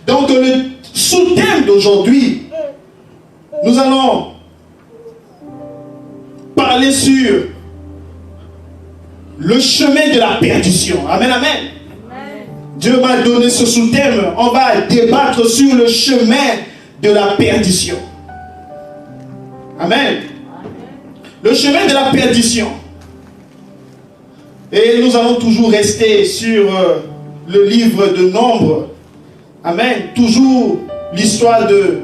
Donc le sous-thème d'aujourd'hui, nous allons parler sur le chemin de la perdition. Amen, amen. Dieu m'a donné ce sous-thème. On va débattre sur le chemin de la perdition. Amen. Le chemin de la perdition. Et nous allons toujours rester sur le livre de Nombres. Amen. Toujours l'histoire de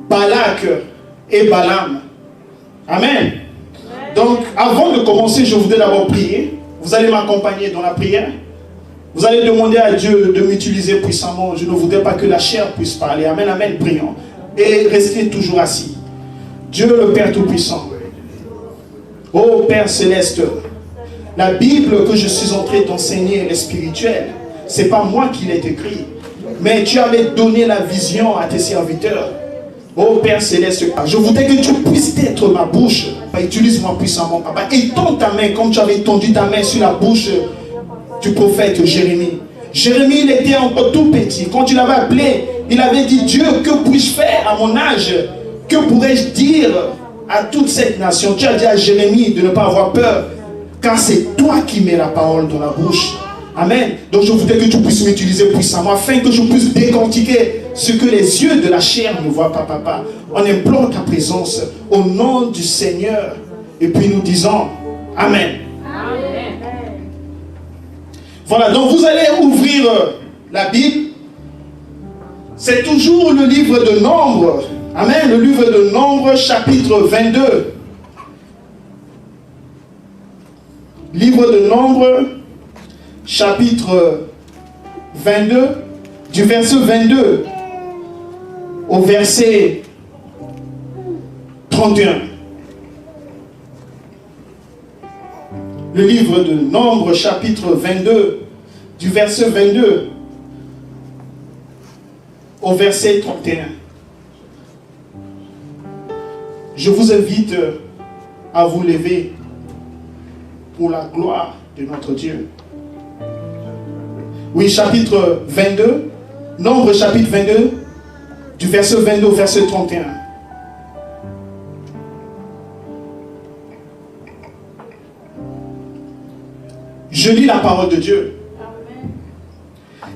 Balak et Balaam. Amen. Donc, avant de commencer, je voudrais d'abord prier. Vous allez m'accompagner dans la prière. Vous allez demander à Dieu de m'utiliser puissamment. Je ne voudrais pas que la chair puisse parler. Amen, amen, prions. Et restez toujours assis. Dieu le Père Tout-Puissant. Ô Père Céleste, la Bible que je suis en train d'enseigner, elle est spirituelle. Ce n'est pas moi qui l'ai écrit. Mais tu avais donné la vision à tes serviteurs. Ô Père Céleste, je voudrais que tu puisses être ma bouche. Utilise-moi puissamment, Papa. Étends ta main comme tu avais étendu ta main sur la bouche du prophète Jérémie. Jérémie, il était encore tout petit. Quand tu l'avais appelé, il avait dit, Dieu, que puis-je faire à mon âge? Que pourrais-je dire à toute cette nation? Tu as dit à Jérémie de ne pas avoir peur, car c'est toi qui mets la parole dans la bouche. Amen. Donc je voudrais que tu puisses m'utiliser puissamment, afin que je puisse décortiquer ce que les yeux de la chair ne voient pas, Papa. On implore ta présence au nom du Seigneur. Et puis nous disons Amen. Amen. Voilà, donc vous allez ouvrir la Bible. C'est toujours le livre de Nombres. Amen, le livre de Nombres, chapitre 22. Livre de Nombres, chapitre 22, du verset 22 au verset 31. Le livre de Nombres, chapitre 22, du verset 22 au verset 31. Je vous invite à vous lever pour la gloire de notre Dieu. Oui, chapitre 22, Nombres, chapitre 22, du verset 22 au verset 31. Je lis la parole de Dieu. Amen.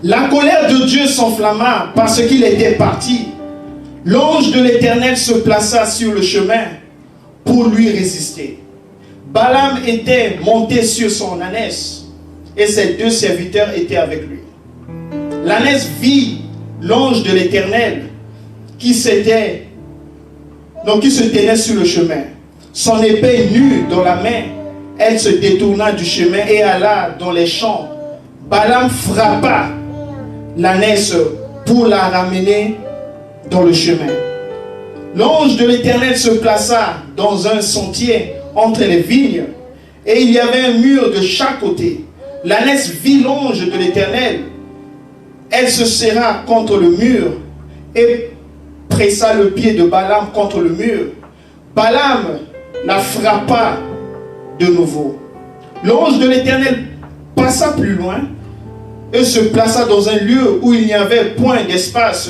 La colère de Dieu s'enflamma parce qu'il était parti. L'ange de l'Éternel se plaça sur le chemin pour lui résister. Balaam était monté sur son ânesse et ses deux serviteurs étaient avec lui. L'ânesse vit l'ange de l'Éternel qui se tenait sur le chemin. Son épée nue dans la main, elle se détourna du chemin et alla dans les champs. Balaam frappa l'ânesse pour la ramener dans le chemin. L'ange de l'Éternel se plaça dans un sentier entre les vignes et il y avait un mur de chaque côté. L'ânesse vit l'ange de l'Éternel. Elle se serra contre le mur et pressa le pied de Balaam contre le mur. Balaam la frappa de nouveau. L'ange de l'Éternel passa plus loin et se plaça dans un lieu où il n'y avait point d'espace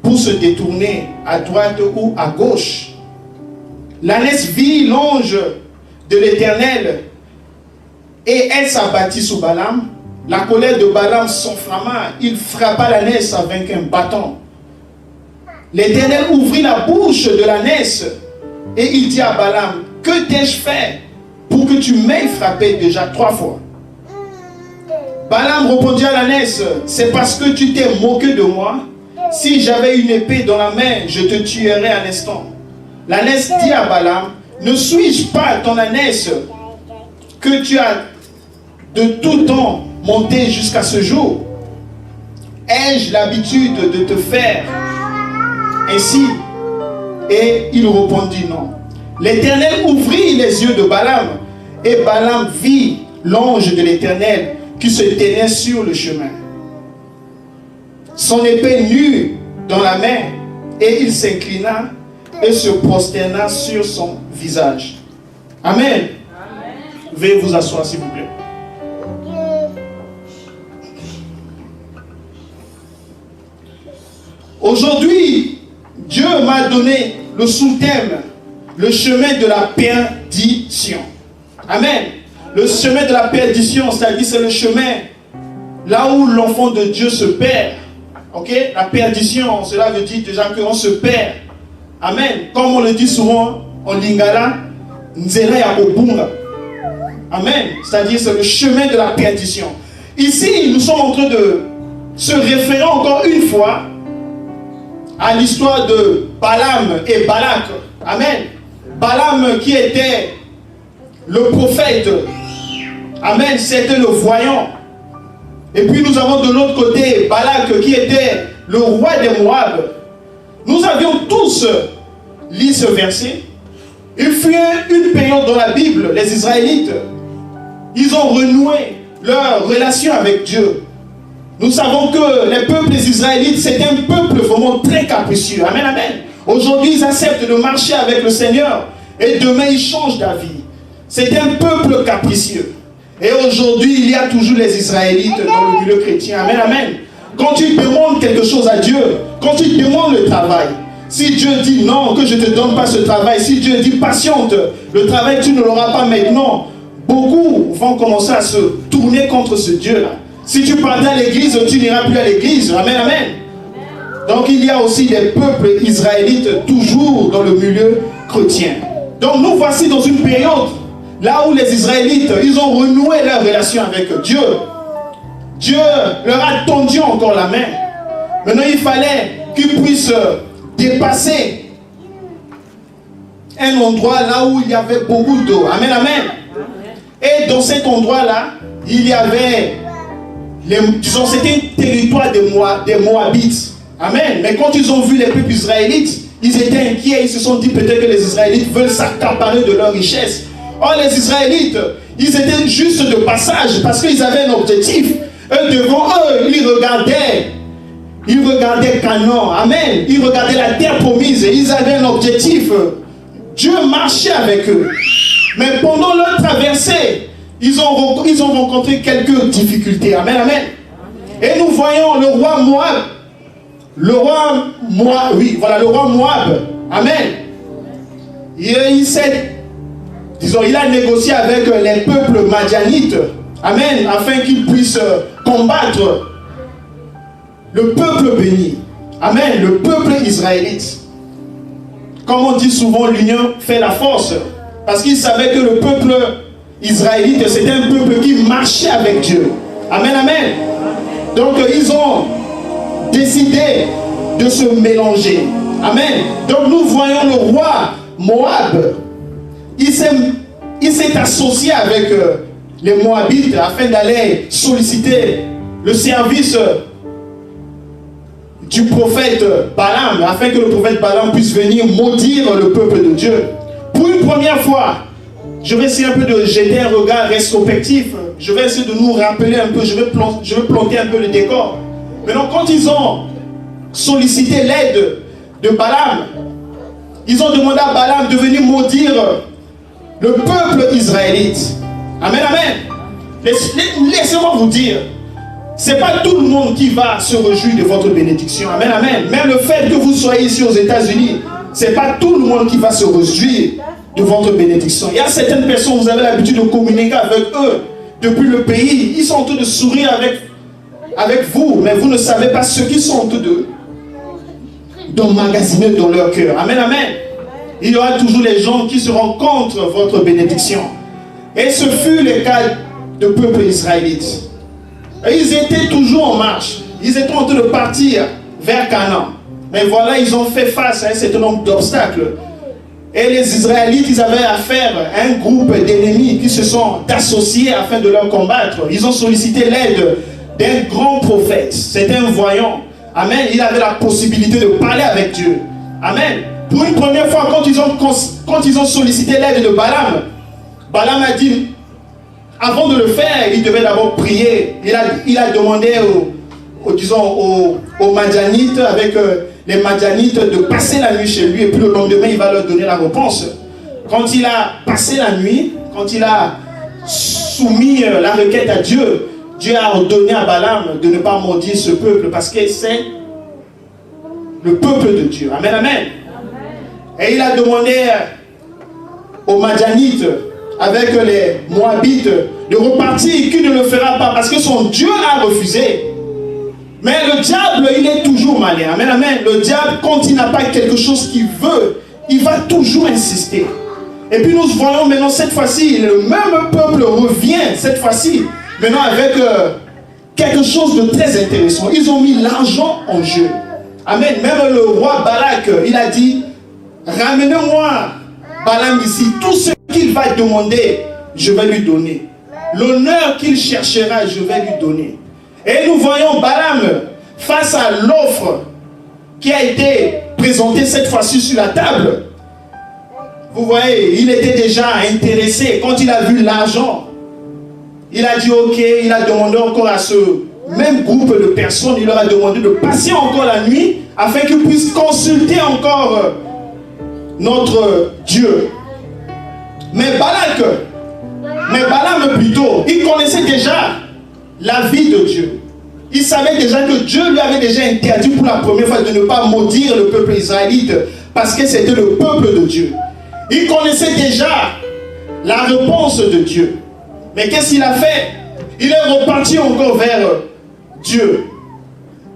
pour se détourner à droite ou à gauche. L'ânesse vit l'ange de l'Éternel et elle s'abattit sur Balaam. La colère de Balaam s'enflamma. Il frappa l'ânesse avec un bâton. L'Éternel ouvrit la bouche de l'ânesse et il dit à Balaam, que t'ai-je fait pour que tu m'aies frappé déjà 3 fois? Balaam répondit à l'ânesse, c'est parce que tu t'es moqué de moi. Si j'avais une épée dans la main, je te tuerais à l'instant. L'ânesse dit à Balaam, ne suis-je pas ton ânesse que tu as de tout temps monté jusqu'à ce jour? Ai-je l'habitude de te faire ainsi? Et il répondit non. L'Éternel ouvrit les yeux de Balaam et Balaam vit l'ange de l'Éternel qui se tenait sur le chemin. Son épée nue dans la main et il s'inclina et se prosterna sur son visage. Amen. Amen. Veuillez vous asseoir s'il vous plaît. Aujourd'hui, Dieu m'a donné le sous-thème, le chemin de la perdition. Amen. Le chemin de la perdition, c'est-à-dire c'est le chemin là où l'enfant de Dieu se perd. Ok? La perdition, cela veut dire déjà qu'on se perd. Amen. Comme on le dit souvent en lingala, nzela ya kobunga. Amen. C'est-à-dire c'est le chemin de la perdition. Ici, nous sommes en train de se référer encore une fois à l'histoire de Balaam et Balak. Amen. Balaam qui était le prophète. Amen. C'était le voyant. Et puis nous avons de l'autre côté Balak qui était le roi des Moab. Nous avions tous lu ce verset. Il fut une période dans la Bible, les Israélites, ils ont renoué leur relation avec Dieu. Nous savons que les peuples israélites, c'est un peuple vraiment très capricieux. Amen, amen. Aujourd'hui, ils acceptent de marcher avec le Seigneur et demain, ils changent d'avis. C'est un peuple capricieux. Et aujourd'hui, il y a toujours les Israélites dans le milieu chrétien. Amen, amen. Quand tu demandes quelque chose à Dieu, quand tu demandes le travail, si Dieu dit non, que je ne te donne pas ce travail, si Dieu dit patiente, le travail tu ne l'auras pas maintenant, beaucoup vont commencer à se tourner contre ce Dieu-là. Si tu partais à l'église, tu n'iras plus à l'église. Amen, amen. Donc il y a aussi des peuples israélites toujours dans le milieu chrétien. Donc nous voici dans une période là où les Israélites, ils ont renoué leur relation avec Dieu. Dieu leur a tendu encore la main. Maintenant il fallait qu'ils puissent dépasser un endroit là où il y avait beaucoup d'eau. Amen, amen. Et dans cet endroit-là, il y avait, disons, c'était un territoire des Moabites. Amen. Mais quand ils ont vu les peuples israélites, ils étaient inquiets. Ils se sont dit peut-être que les Israélites veulent s'accaparer de leur richesse. Or, les Israélites, ils étaient juste de passage parce qu'ils avaient un objectif. Devant eux, ils regardaient Canaan. Amen. Ils regardaient la terre promise et ils avaient un objectif. Dieu marchait avec eux. Mais pendant leur traversée, ils ont rencontré quelques difficultés. Amen, amen. Et nous voyons le roi Moab. Le roi Moab. Amen. Il a négocié avec les peuples madianites. Amen. Afin qu'ils puissent combattre le peuple béni. Amen. Le peuple israélite. Comme on dit souvent, l'union fait la force. Parce qu'ils savaient que le peuple israélite, c'était un peuple qui marchait avec Dieu. Amen, amen. Donc, ils ont décidé de se mélanger. Amen. Donc, nous voyons le roi Moab. Il s'est associé avec les Moabites afin d'aller solliciter le service du prophète Balaam, afin que le prophète Balaam puisse venir maudire le peuple de Dieu. Pour une première fois, je vais essayer un peu de jeter un regard rétrospectif. Je vais essayer de nous rappeler un peu, je vais planter un peu le décor. Maintenant, quand ils ont sollicité l'aide de Balaam, ils ont demandé à Balaam de venir maudire le peuple israélite. Amen, amen. Laissez-moi vous dire, ce n'est pas tout le monde qui va se réjouir de votre bénédiction. Amen, amen. Même le fait que vous soyez ici aux États-Unis, ce n'est pas tout le monde qui va se réjouir de votre bénédiction. Il y a certaines personnes, vous avez l'habitude de communiquer avec eux depuis le pays. Ils sont en train de sourire avec vous, mais vous ne savez pas ce qu'ils sont en train d'emmagasiner dans leur cœur. Amen, amen. Il y aura toujours les gens qui seront contre votre bénédiction. Et ce fut le cas du peuple israélite. Et ils étaient toujours en marche. Ils étaient en train de partir vers Canaan. Mais voilà, ils ont fait face à un certain nombre d'obstacles. Et les Israélites, ils avaient affaire à un groupe d'ennemis qui se sont associés afin de leur combattre. Ils ont sollicité l'aide d'un grand prophète. C'était un voyant. Amen. Il avait la possibilité de parler avec Dieu. Amen. Pour une première fois, quand ils ont sollicité l'aide de Balaam, Balaam a dit, avant de le faire, il devait d'abord prier. Il a demandé aux Madianites, avec les Madianites, de passer la nuit chez lui. Et puis le lendemain, il va leur donner la réponse. Quand il a passé la nuit, quand il a soumis la requête à Dieu, Dieu a ordonné à Balaam de ne pas maudire ce peuple parce que c'est le peuple de Dieu. Amen, amen. Et il a demandé aux Madianites, avec les Moabites, de repartir, qu'il ne le fera pas, parce que son Dieu a refusé. Mais le diable, il est toujours malin. Amen, amen. Le diable, quand il n'a pas quelque chose qu'il veut, il va toujours insister. Et puis nous voyons maintenant, cette fois-ci, le même peuple revient, cette fois-ci, maintenant avec quelque chose de très intéressant. Ils ont mis l'argent en jeu. Amen. Même le roi Balak, il a dit, ramenez-moi Balaam ici. Tout ce qu'il va demander, je vais lui donner. L'honneur qu'il cherchera, je vais lui donner. Et nous voyons Balaam face à l'offre qui a été présentée cette fois-ci sur la table. Vous voyez, il était déjà intéressé. Quand il a vu l'argent, il a dit ok, il a demandé encore à ce même groupe de personnes, il leur a demandé de passer encore la nuit afin qu'ils puissent consulter encore notre Dieu. Mais Balaam plutôt, il connaissait déjà la vie de Dieu. Il savait déjà que Dieu lui avait déjà interdit pour la première fois de ne pas maudire le peuple israélite parce que c'était le peuple de Dieu. Il connaissait déjà la réponse de Dieu. Mais qu'est-ce qu'il a fait? Il est reparti encore vers Dieu.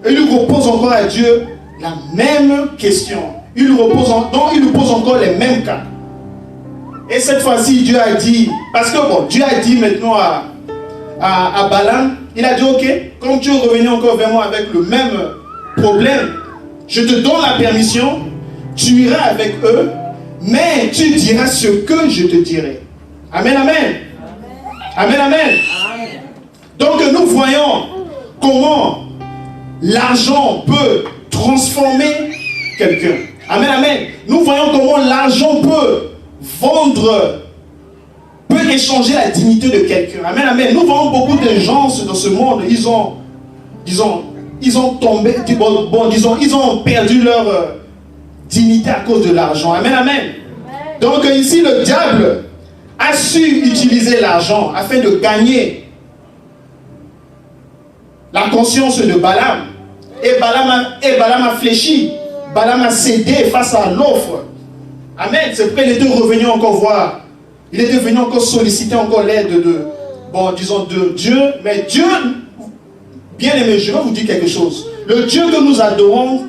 Et il lui repose encore à Dieu la même question. Il lui pose encore les mêmes cas. Et cette fois-ci, Dieu a dit, parce que bon, Dieu a dit maintenant à Balaam, il a dit ok, comme tu es revenu encore vers moi avec le même problème, je te donne la permission, tu iras avec eux, mais tu diras ce que je te dirai. Amen, amen. Amen, amen. Donc nous voyons comment l'argent peut transformer quelqu'un. Amen, amen. Nous voyons comment l'argent peut vendre, peut échanger la dignité de quelqu'un. Amen, amen. Nous voyons beaucoup de gens dans ce monde, ils ont tombé, ils ont perdu leur dignité à cause de l'argent. Amen, amen. Donc ici, le diable a su utiliser l'argent afin de gagner la conscience de Balaam. Et Balaam a fléchi. Balaam a cédé face à l'offre. Amen. C'est pourquoi il était revenu encore voir. Il était venu encore solliciter encore l'aide de Dieu. Mais Dieu, bien aimé, je vais vous dire quelque chose. Le Dieu que nous adorons,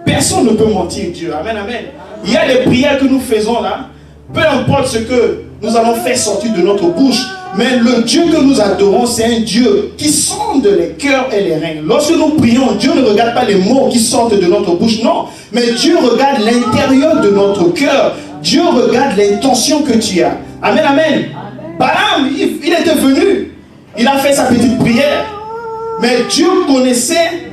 personne ne peut mentir Dieu. Amen, amen. Il y a des prières que nous faisons là. Peu importe ce que nous allons faire sortir de notre bouche, mais le Dieu que nous adorons, c'est un Dieu qui sonde les cœurs et les reins. Lorsque nous prions, Dieu ne regarde pas les mots qui sortent de notre bouche, non. Mais Dieu regarde l'intérieur de notre cœur. Dieu regarde l'intention que tu as. Amen, amen. Balaam, il était venu. Il a fait sa petite prière. Mais Dieu connaissait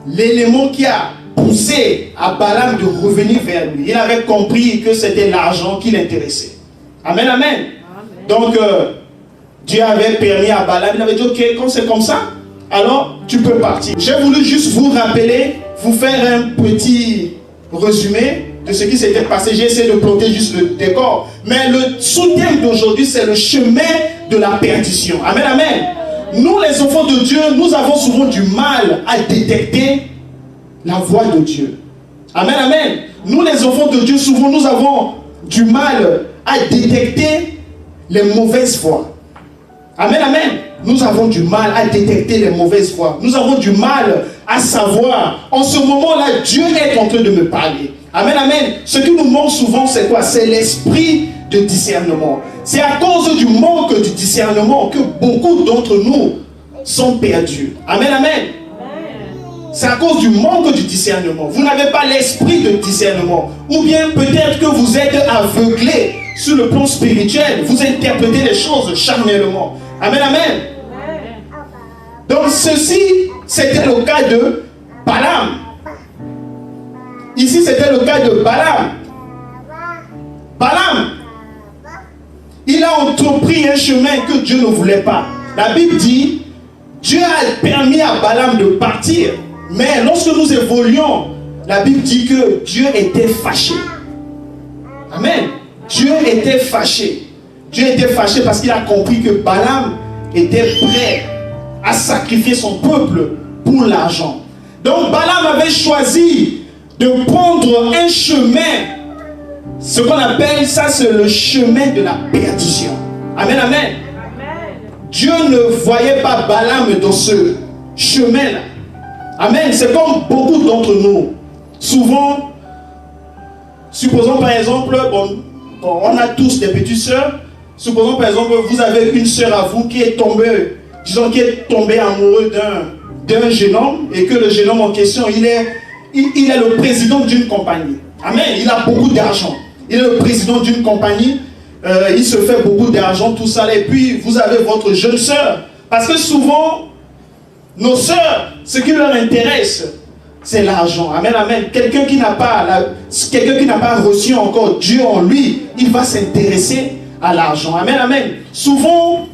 l'élément qui a poussé à Balaam de revenir vers lui. Il avait compris que c'était l'argent qui l'intéressait. Amen, amen. Donc, Dieu avait permis à Balaam, il avait dit, ok, quand c'est comme ça, alors tu peux partir. J'ai voulu juste vous rappeler, vous faire un petit résumé de ce qui s'était passé. J'ai essayé de planter juste le décor. Mais le sous-thème d'aujourd'hui, c'est le chemin de la perdition. Amen, amen. Nous, les enfants de Dieu, nous avons souvent du mal à détecter la voix de Dieu. Amen, amen. Nous, les enfants de Dieu, souvent, nous avons du mal à détecter les mauvaises voix. Amen, amen. Nous avons du mal à détecter les mauvaises voix. Nous avons du mal à savoir. En ce moment-là, Dieu est en train de me parler. Amen, amen. Ce qui nous manque souvent, c'est quoi? C'est l'esprit de discernement. C'est à cause du manque de discernement que beaucoup d'entre nous sont perdus. Amen, amen. C'est à cause du manque du discernement. Vous n'avez pas l'esprit de discernement. Ou bien peut-être que vous êtes aveuglé sur le plan spirituel. Vous interprétez les choses charnellement. Amen, amen. Donc ceci, c'était le cas de Balaam. Ici, c'était le cas de Balaam. Balaam, il a entrepris un chemin que Dieu ne voulait pas. La Bible dit, Dieu a permis à Balaam de partir. Mais lorsque nous évoluons, la Bible dit que Dieu était fâché. Amen. Dieu était fâché. Dieu était fâché parce qu'il a compris que Balaam était prêt à sacrifier son peuple pour l'argent. Donc Balaam avait choisi de prendre un chemin. Ce qu'on appelle ça, c'est le chemin de la perdition. Amen, amen. Dieu ne voyait pas Balaam dans ce chemin-là. Amen. C'est comme beaucoup d'entre nous. Souvent, supposons par exemple, on a tous des petites sœurs. Supposons par exemple, vous avez une sœur à vous qui est tombée, disons, qui est tombée amoureux d'un jeune homme, et que le jeune homme en question, il est le président d'une compagnie. Amen. Il a beaucoup d'argent. Il est le président d'une compagnie. Il se fait beaucoup d'argent, tout ça. Et puis, vous avez votre jeune sœur. Parce que souvent, nos sœurs, ce qui leur intéresse, c'est l'argent. Amen, amen. Quelqu'un qui n'a pas reçu encore Dieu en lui, il va s'intéresser à l'argent. Amen, amen. Souvent,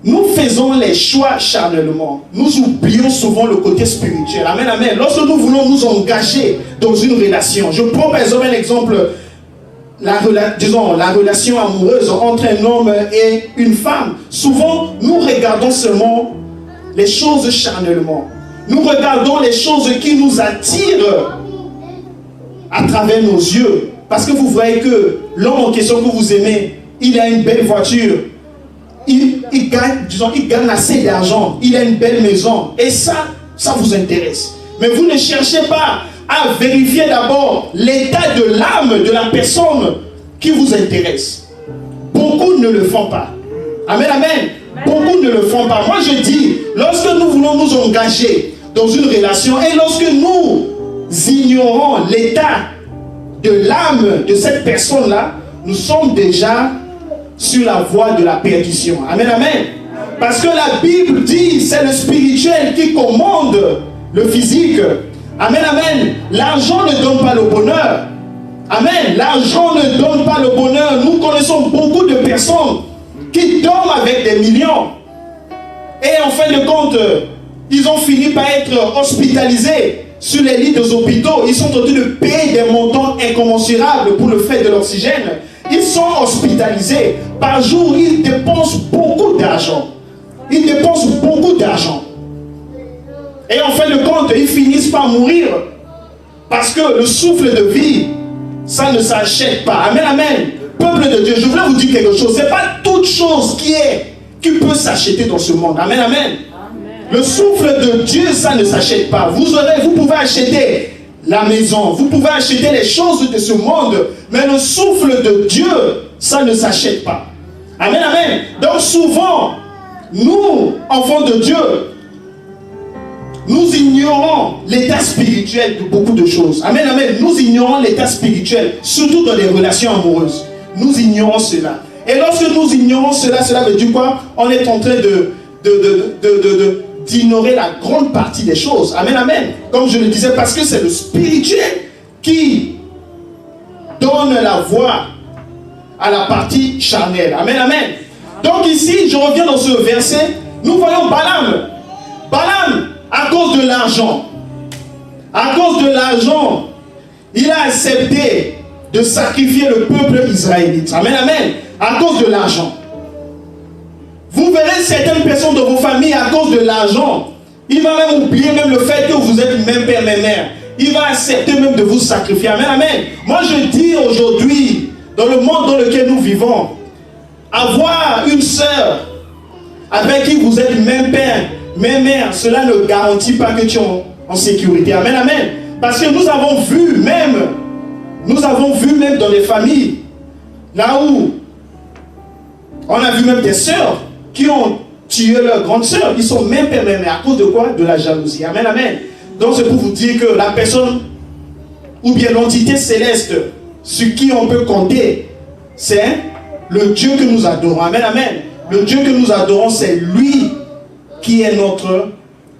nous faisons les choix charnellement. Nous oublions souvent le côté spirituel. Amen, amen. Lorsque nous voulons nous engager dans une relation, je prends par exemple un exemple, la relation amoureuse entre un homme et une femme. Souvent, nous regardons seulement les choses charnellement. Nous regardons les choses qui nous attirent à travers nos yeux. Parce que vous voyez que l'homme en question que vous aimez, il a une belle voiture. Il gagne assez d'argent. Il a une belle maison. Et ça vous intéresse. Mais vous ne cherchez pas à vérifier d'abord l'état de l'âme de la personne qui vous intéresse. Beaucoup ne le font pas. Amen, amen. Beaucoup ne le font pas. Moi je dis, lorsque nous voulons nous engager dans une relation et lorsque nous ignorons l'état de l'âme de cette personne-là, nous sommes déjà sur la voie de la perdition. Amen, amen. Parce que la Bible dit, c'est le spirituel qui commande le physique. Amen, amen. L'argent ne donne pas le bonheur. Amen. L'argent ne donne pas le bonheur. Nous connaissons beaucoup de personnes qui dorment avec des millions. Et en fin de compte, ils ont fini par être hospitalisés sur les lits des hôpitaux. Ils sont en train de payer des montants incommensurables pour le frais de l'oxygène. Ils sont hospitalisés. Par jour, ils dépensent beaucoup d'argent. Ils dépensent beaucoup d'argent. Et en fin de compte, ils finissent par mourir. Parce que le souffle de vie, ça ne s'achète pas. Amen, amen. Peuple de Dieu, je voulais vous dire quelque chose. Ce n'est pas toute chose qui peut s'acheter dans ce monde. Amen, amen. Amen. Le souffle de Dieu, ça ne s'achète pas. Vous pouvez acheter la maison, vous pouvez acheter les choses de ce monde, mais le souffle de Dieu, ça ne s'achète pas. Amen, amen. Donc souvent, nous, enfants de Dieu, nous ignorons l'état spirituel de beaucoup de choses. Amen, amen. Nous ignorons l'état spirituel, surtout dans les relations amoureuses. Nous ignorons cela. Et lorsque nous ignorons cela, cela veut dire quoi? On est en train d'ignorer la grande partie des choses. Amen, amen. Comme je le disais, parce que c'est le spirituel qui donne la voix à la partie charnelle. Amen, amen. Donc ici, je reviens dans ce verset, nous voyons Balaam. Balaam, à cause de l'argent, il a accepté de sacrifier le peuple israélite. Amen, amen. À cause de l'argent. Vous verrez certaines personnes de vos familles, à cause de l'argent, il va même oublier même le fait que vous êtes même père, même mère. Il va accepter même de vous sacrifier. Amen, amen. Moi je dis aujourd'hui, dans le monde dans lequel nous vivons, avoir une sœur avec qui vous êtes même père, même mère, cela ne garantit pas que tu es en sécurité. Amen, amen. Parce que nous avons vu même dans les familles, là où on a vu même des sœurs qui ont tué leur grande sœur, ils sont même père, même mère. À cause de quoi? De la jalousie. Amen, amen. Donc c'est pour vous dire que la personne, ou bien l'entité céleste, sur qui on peut compter, c'est le Dieu que nous adorons. Amen, amen. Le Dieu que nous adorons, c'est lui qui est notre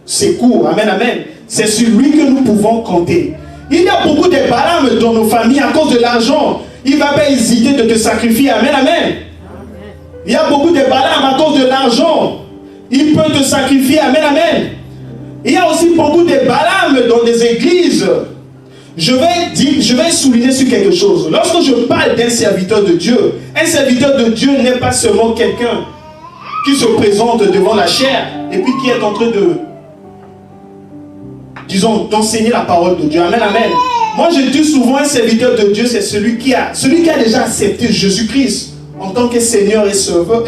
secours. Amen, amen. C'est sur lui que nous pouvons compter. Il y a beaucoup de Balaam dans nos familles à cause de l'argent. Il ne va pas hésiter de te sacrifier. Amen, amen. Il y a beaucoup de Balaam à cause de l'argent. Il peut te sacrifier. Amen, amen. Il y a aussi beaucoup de Balaam dans des églises. Je vais souligner sur quelque chose. Lorsque je parle d'un serviteur de Dieu, un serviteur de Dieu n'est pas seulement quelqu'un qui se présente devant la chair et puis qui est en train de disons, d'enseigner la parole de Dieu. Amen, amen. Moi, je dis souvent, un serviteur de Dieu, c'est celui qui a déjà accepté Jésus-Christ en tant que Seigneur et Sauveur.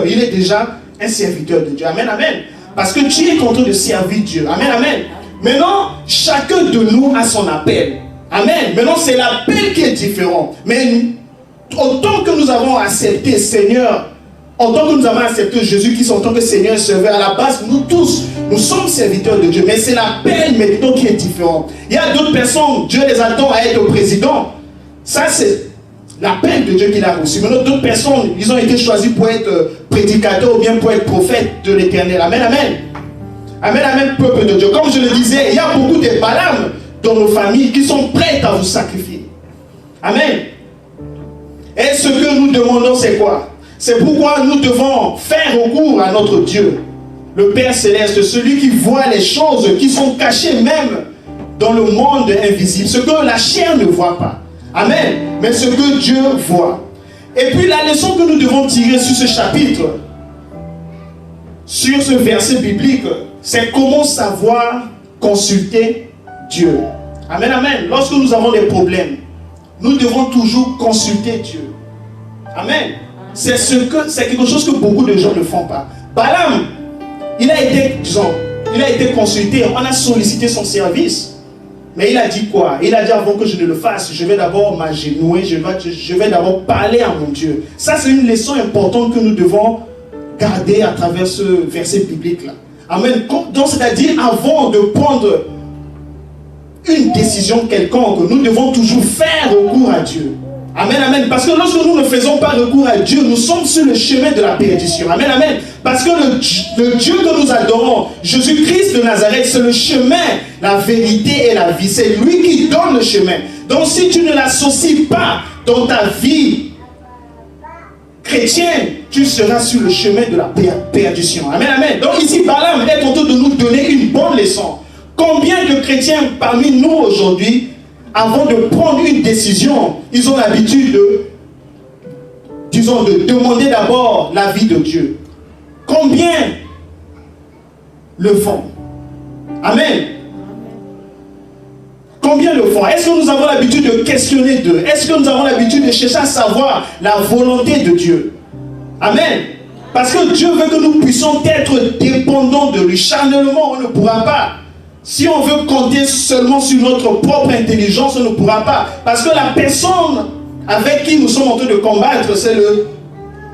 Il est déjà un serviteur de Dieu. Amen, amen. Parce que tu es content de servir Dieu. Amen, amen. Maintenant, chacun de nous a son appel. Amen. Maintenant, c'est l'appel qui est différent. Mais autant que nous avons accepté Seigneur, autant que nous avons accepté Jésus-Christ en tant que Seigneur et Sauveur, à la base, nous tous, nous sommes serviteurs de Dieu. Mais c'est l'appel maintenant qui est différent. Il y a d'autres personnes, Dieu les attend à être président. Ça, c'est l'appel de Dieu qu'il a reçu. Maintenant, d'autres personnes, ils ont été choisis pour être prédicateurs ou bien pour être prophètes de l'Éternel. Amen, amen. Amen, amen, peuple de Dieu. Comme je le disais, il y a beaucoup de Balaam dans nos familles qui sont prêtes à vous sacrifier. Amen. Et ce que nous demandons, c'est quoi? C'est pourquoi nous devons faire recours à notre Dieu, le Père Céleste, celui qui voit les choses qui sont cachées même dans le monde invisible, ce que la chair ne voit pas. Amen. Mais ce que Dieu voit. Et puis la leçon que nous devons tirer sur ce chapitre, sur ce verset biblique, c'est comment savoir consulter Dieu. Amen, amen. Lorsque nous avons des problèmes, nous devons toujours consulter Dieu. Amen. C'est quelque chose que beaucoup de gens ne font pas. Balaam, il a été consulté, on a sollicité son service. Mais il a dit quoi? Il a dit avant que je ne le fasse, je vais d'abord m'agenouiller, je vais d'abord parler à mon Dieu. Ça, c'est une leçon importante que nous devons garder à travers ce verset biblique-là. Amen. Donc, c'est-à-dire, avant de prendre une décision quelconque, nous devons toujours faire recours à Dieu. Amen, amen. Parce que lorsque nous ne faisons pas recours à Dieu, nous sommes sur le chemin de la perdition. Amen, amen. Parce que le Dieu que nous adorons, Jésus-Christ de Nazareth, c'est le chemin, la vérité et la vie. C'est lui qui donne le chemin. Donc si tu ne l'associes pas dans ta vie chrétienne, tu seras sur le chemin de la perdition. Amen, amen. Donc ici, Balaam est en train de nous donner une bonne leçon. Combien de chrétiens parmi nous aujourd'hui, avant de prendre une décision, ils ont l'habitude de demander d'abord l'avis de Dieu. Combien le font? Amen. Combien le font? Est-ce que nous avons l'habitude de questionner Dieu? Est-ce que nous avons l'habitude de chercher à savoir la volonté de Dieu? Amen. Parce que Dieu veut que nous puissions être dépendants de lui. Charnellement, on ne pourra pas. Si on veut compter seulement sur notre propre intelligence, on ne pourra pas. Parce que la personne avec qui nous sommes en train de combattre, c'est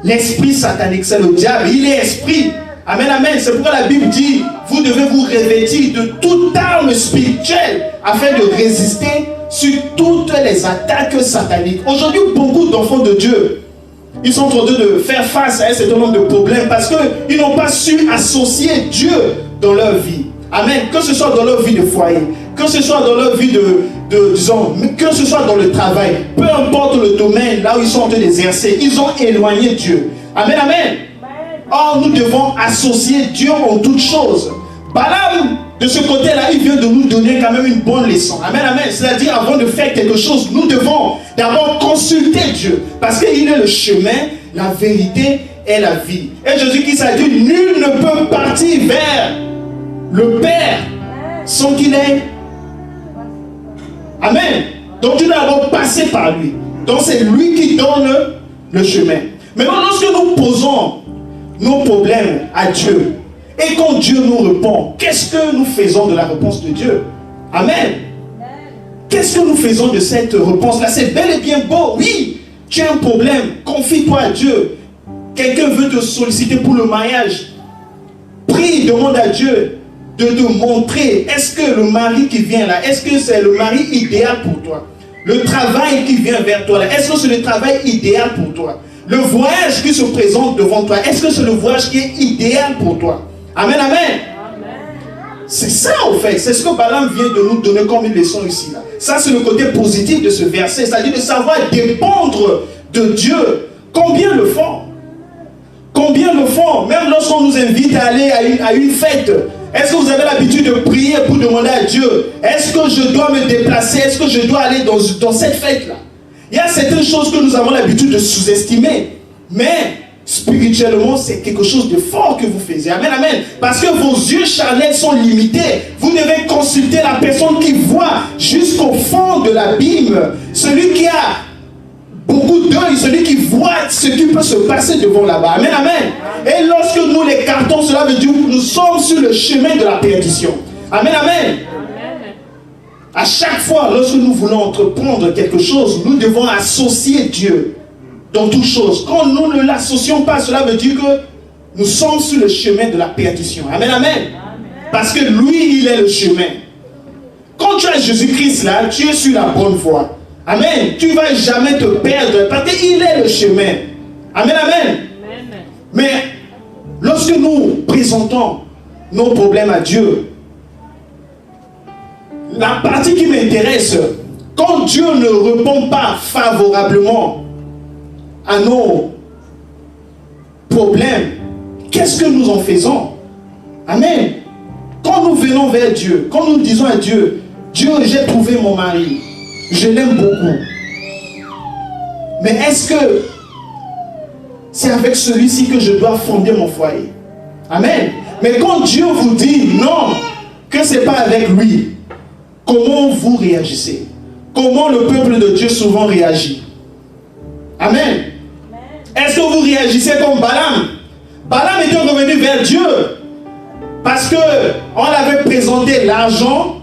l'esprit satanique, c'est le diable. Il est esprit. Amen, amen. C'est pourquoi la Bible dit, vous devez vous revêtir de toute arme spirituelle afin de résister sur toutes les attaques sataniques. Aujourd'hui, beaucoup d'enfants de Dieu, ils sont en train de faire face à un certain nombre de problèmes parce qu'ils n'ont pas su associer Dieu dans leur vie. Amen. Que ce soit dans leur vie de foyer, que ce soit dans leur vie disons, que ce soit dans le travail, peu importe le domaine là où ils sont en train d'exercer, ils ont éloigné Dieu. Amen, amen. Or, nous devons associer Dieu en toutes choses. Balaam, de ce côté-là, il vient de nous donner quand même une bonne leçon. Amen, amen. C'est-à-dire, avant de faire quelque chose, nous devons d'abord consulter Dieu. Parce qu'il est le chemin, la vérité et la vie. Et Jésus-Christ a dit, nul ne peut partir vers le Père sans qu'il ait. Amen. Donc tu dois d'abord passer par lui. Donc c'est lui qui donne le chemin. Maintenant, lorsque nous posons nos problèmes à Dieu et quand Dieu nous répond, qu'est-ce que nous faisons de la réponse de Dieu? Amen. Qu'est-ce que nous faisons de cette réponse-là? C'est bel et bien beau. Oui, tu as un problème, confie-toi à Dieu. Quelqu'un veut te solliciter pour le mariage. Prie, demande à Dieu de te montrer, est-ce que le mari qui vient là, est-ce que c'est le mari idéal pour toi? Le travail qui vient vers toi là, est-ce que c'est le travail idéal pour toi? Le voyage qui se présente devant toi, est-ce que c'est le voyage qui est idéal pour toi? Amen, amen. C'est ça au fait, c'est ce que Balaam vient de nous donner comme une leçon ici là. Ça c'est le côté positif de ce verset, c'est-à-dire de savoir dépendre de Dieu. Combien le font? Combien le font? Même lorsqu'on nous invite à aller à une fête, est-ce que vous avez l'habitude de prier pour demander à Dieu, est-ce que je dois me déplacer, est-ce que je dois aller dans cette fête-là? Il y a certaines choses que nous avons l'habitude de sous-estimer. Mais spirituellement, c'est quelque chose de fort que vous faisiez. Amen, amen. Parce que vos yeux charnels sont limités. Vous devez consulter la personne qui voit jusqu'au fond de l'abîme. Celui qui a beaucoup d'œil, celui qui voit ce qui peut se passer devant là-bas. Amen, amen. Et lorsque nous l'écartons, cela veut dire que nous sommes sur le chemin de la perdition. Amen, amen. À chaque fois, lorsque nous voulons entreprendre quelque chose, nous devons associer Dieu dans toute chose. Quand nous ne l'associons pas, cela veut dire que nous sommes sur le chemin de la perdition. Amen, amen. Parce que lui, il est le chemin. Quand tu as Jésus-Christ là, tu es sur la bonne voie. Amen. Tu ne vas jamais te perdre parce qu'il est le chemin. Amen, amen. Mais lorsque nous présentons nos problèmes à Dieu, la partie qui m'intéresse, quand Dieu ne répond pas favorablement à nos problèmes, qu'est-ce que nous en faisons? Amen. Quand nous venons vers Dieu, quand nous disons à Dieu, Dieu, j'ai trouvé mon mari, je l'aime beaucoup, mais est-ce que c'est avec celui-ci que je dois fonder mon foyer? Amen. Mais quand Dieu vous dit non, que ce n'est pas avec lui, comment vous réagissez? Comment le peuple de Dieu souvent réagit? Amen. Est-ce que vous réagissez comme Balaam? Balaam était revenu vers Dieu parce qu'on l'avait présenté l'argent.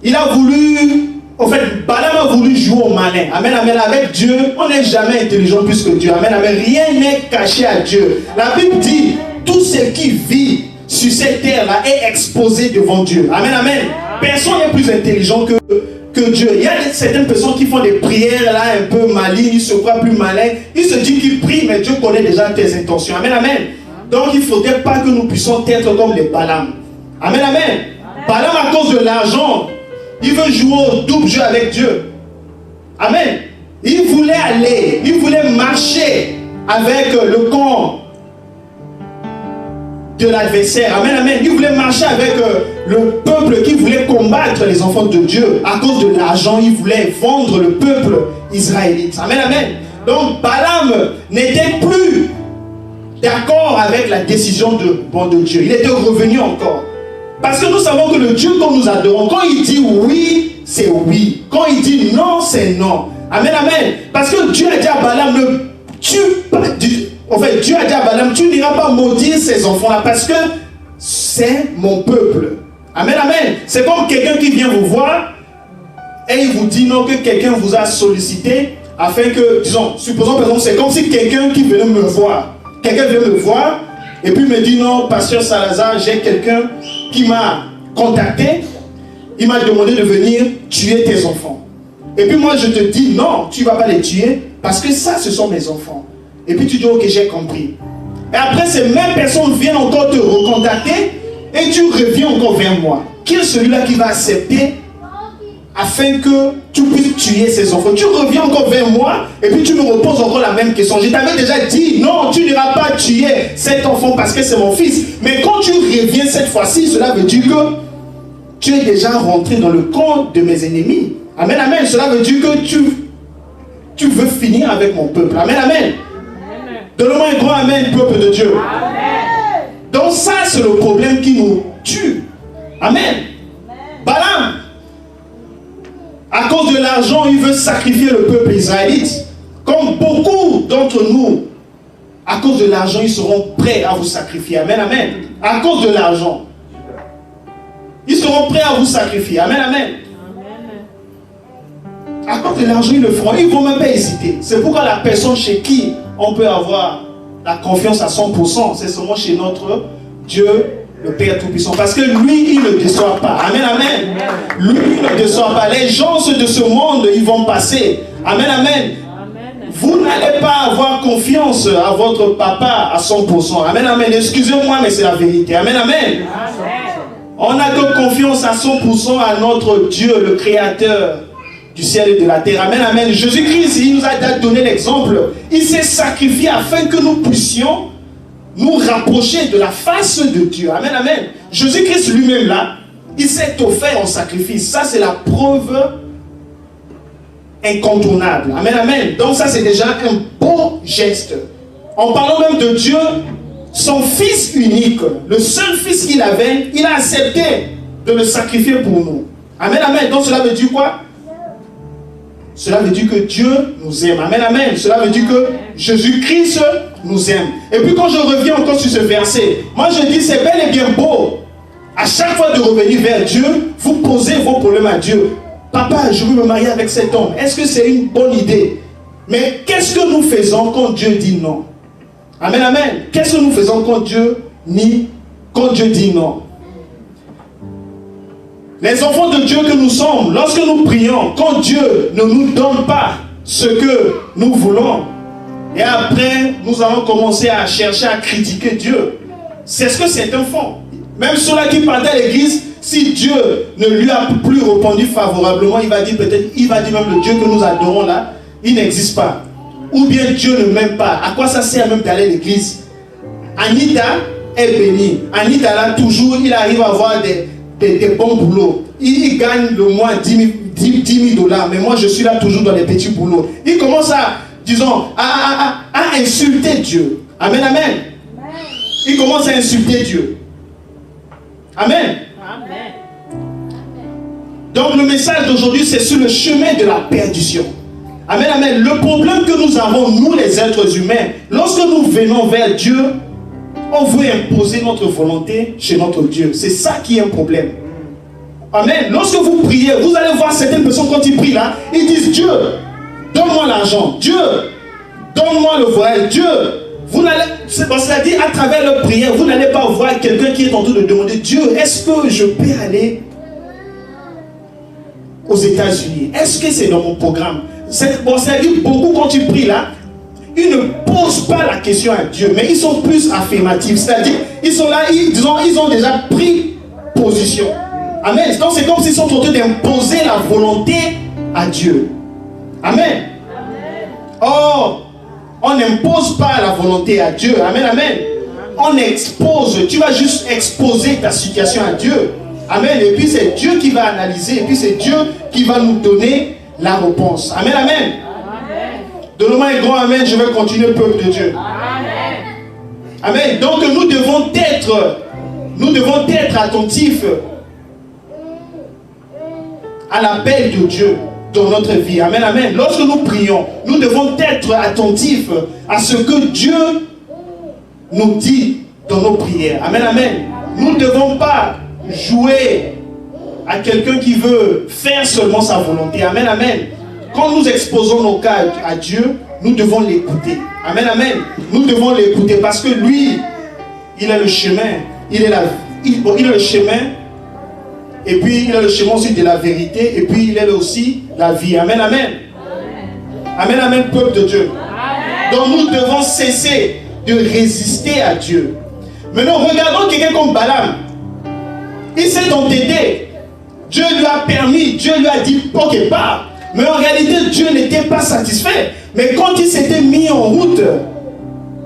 Il a voulu, en fait, Balaam a voulu jouer au malin. Amen, amen. Avec Dieu, on n'est jamais intelligent plus que Dieu. Amen, amen. Rien n'est caché à Dieu. La Bible dit, tout ce qui vit sur cette terre-là est exposé devant Dieu. Amen, amen. Personne n'est plus intelligent que Dieu. Il y a certaines personnes qui font des prières là un peu malignes, ils se croient plus malins. Ils se disent qu'ils prient, mais Dieu connaît déjà tes intentions. Amen, amen. Donc il ne faudrait pas que nous puissions être comme les Balaam. Amen, amen. Balaam, à cause de l'argent, il veut jouer au double jeu avec Dieu. Amen. Il voulait aller, il voulait marcher avec le camp de l'adversaire. Amen, amen. Il voulait marcher avec le peuple qui voulait combattre les enfants de Dieu. À cause de l'argent, il voulait vendre le peuple israélite. Amen, amen. Donc Balaam n'était plus d'accord avec la décision de Dieu. Il était revenu encore. Parce que nous savons que le Dieu que nous adorons, quand il dit oui, c'est oui. Quand il dit non, c'est non. Amen, amen. Parce que Dieu a dit à Balaam, ne tue pas. En fait, Dieu a dit à Balaam, tu n'iras pas maudire ces enfants-là parce que c'est mon peuple. Amen, amen. C'est comme quelqu'un qui vient vous voir et il vous dit non, que quelqu'un vous a sollicité afin que, disons, supposons par exemple, c'est comme si quelqu'un qui venait me voir. Quelqu'un vient me voir et puis me dit non, pasteur Salazar, j'ai quelqu'un qui m'a contacté. Il m'a demandé de venir tuer tes enfants. Et puis moi je te dis non, tu ne vas pas les tuer parce que ça, ce sont mes enfants. Et puis tu dis ok, j'ai compris. Et après ces mêmes personnes viennent encore te recontacter et tu reviens encore vers moi. Qui est celui-là qui va accepter afin que tu puisses tuer ces enfants? Tu reviens encore vers moi et puis tu me reposes encore la même question. Je t'avais déjà dit non, tu n'iras pas tuer cet enfant parce que c'est mon fils. Mais quand tu reviens cette fois-ci, cela veut dire que tu es déjà rentré dans le camp de mes ennemis. Amen, amen. Cela veut dire que tu veux finir avec mon peuple. Amen, amen. Donne-moi un grand amen, peuple de Dieu. Amen. Donc ça, c'est le problème qui nous tue. Amen. Balaam, à cause de l'argent, il veut sacrifier le peuple israélite. Comme beaucoup d'entre nous, à cause de l'argent, ils seront prêts à vous sacrifier. Amen, amen. À cause de l'argent. Ils seront prêts à vous sacrifier. Amen, amen. À cause de l'argent, ils le feront. Ils ne vont même pas hésiter. C'est pourquoi la personne chez qui on peut avoir la confiance à 100%, c'est seulement chez notre Dieu, le Père Tout-Puissant. Parce que lui, il ne déçoit pas. Amen, amen. Lui, il ne déçoit pas. Les gens de ce monde, ils vont passer. Amen, amen. Vous n'allez pas avoir confiance à votre papa à 100%. Amen, amen. Excusez-moi, mais c'est la vérité. Amen, amen. On n'a que confiance à 100% à notre Dieu, le Créateur du ciel et de la terre. Amen, amen. Jésus-Christ, il nous a donné l'exemple. Il s'est sacrifié afin que nous puissions nous rapprocher de la face de Dieu. Amen, amen. Jésus-Christ lui-même là, il s'est offert en sacrifice. Ça, c'est la preuve incontournable. Amen, amen. Donc ça, c'est déjà un beau geste. en parlant même de Dieu, son fils unique, le seul fils qu'il avait, il a accepté de le sacrifier pour nous. Amen, amen. Donc cela veut dire quoi? Cela veut dire que Dieu nous aime. Amen, amen. Cela veut dire que Jésus-Christ nous aime. Et puis quand je reviens encore sur ce verset, moi je dis c'est bel et bien beau. À chaque fois de revenir vers Dieu, vous posez vos problèmes à Dieu. Papa, je veux me marier avec cet homme. Est-ce que c'est une bonne idée? Mais qu'est-ce que nous faisons quand Dieu dit non? Amen, amen. Qu'est-ce que nous faisons quand Dieu dit non? Les enfants de Dieu que nous sommes, lorsque nous prions, quand Dieu ne nous donne pas ce que nous voulons, et après, nous allons commencer à chercher à critiquer Dieu. C'est ce que certains font. Même ceux-là qui partent à l'église, si Dieu ne lui a plus répondu favorablement, il va dire même le Dieu que nous adorons là, il n'existe pas. Ou bien Dieu ne m'aime pas. À quoi ça sert même d'aller à l'église? Anita est bénie. Anita là, toujours, il arrive à avoir des bons boulots. Il gagne le mois 10 000 $. Mais moi, je suis là toujours dans les petits boulots. Il commence à, disons, à insulter Dieu. Amen, amen. Il commence à insulter Dieu. Amen. Amen. Donc le message d'aujourd'hui, c'est sur le chemin de la perdition. Amen, amen. Le problème que nous avons, nous les êtres humains, lorsque nous venons vers Dieu, on veut imposer notre volonté chez notre Dieu. C'est ça qui est un problème. Amen. Lorsque vous priez, vous allez voir certaines personnes quand ils prient là, ils disent Dieu, donne-moi l'argent. Dieu, donne-moi le voyage. Dieu, vous n'allez, c'est-à-dire à travers leur prière, vous n'allez pas voir quelqu'un qui est en train de demander Dieu, est-ce que je peux aller aux États-Unis? Est-ce que c'est dans mon programme? C'est-à-dire beaucoup quand tu pries là, ils ne posent pas la question à Dieu, mais ils sont plus affirmatifs. C'est-à-dire, ils sont là, ils ont déjà pris position. Amen. Donc c'est comme s'ils sont en train d'imposer la volonté à Dieu. Amen. Or, on n'impose pas la volonté à Dieu. Amen, amen. On expose. Tu vas juste exposer ta situation à Dieu. Amen. Et puis c'est Dieu qui va analyser. Et puis c'est Dieu qui va nous donner la réponse. Amen, amen. Donne-moi un grand amen. Je vais continuer, peuple de Dieu. Amen. Amen. Donc nous devons être attentifs à l'appel de Dieu dans notre vie. Amen, amen. Lorsque nous prions, nous devons être attentifs à ce que Dieu nous dit dans nos prières. Amen, amen. Nous ne devons pas jouer à quelqu'un qui veut faire seulement sa volonté. Amen, amen. Quand nous exposons nos cas à Dieu, nous devons l'écouter. Amen, amen. Nous devons l'écouter parce que lui, il a le chemin. Il est le chemin. Et puis il est le chemin aussi de la vérité. Et puis il est aussi la vie. Amen, amen. Amen, amen, peuple de Dieu. Amen. Donc nous devons cesser de résister à Dieu. Maintenant, regardons quelqu'un comme Balaam. Il s'est entêté. Dieu lui a permis. Dieu lui a dit, ok, pars. Mais en réalité, Dieu n'était pas satisfait. Mais quand il s'était mis en route,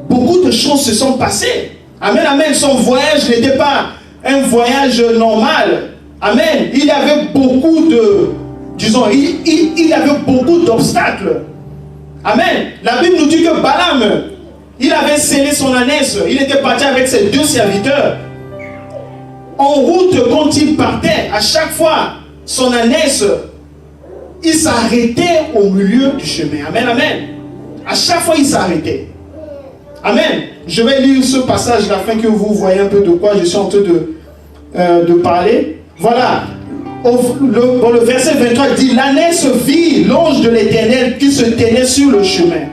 beaucoup de choses se sont passées. Amen, amen. Son voyage n'était pas un voyage normal. Amen. Il y avait beaucoup de, disons, il y avait beaucoup d'obstacles. Amen. La Bible nous dit que Balaam, il avait scellé son ânesse. Il était parti avec ses 2 serviteurs. En route, quand il partait, à chaque fois, son ânesse, il s'arrêtait au milieu du chemin. Amen, amen. À chaque fois, il s'arrêtait. Amen. Je vais lire ce passage afin que vous voyez un peu de quoi je suis en train de parler. Voilà. Dans le verset 23, il dit, l'ânesse vit l'ange de l'Éternel qui se tenait sur le chemin.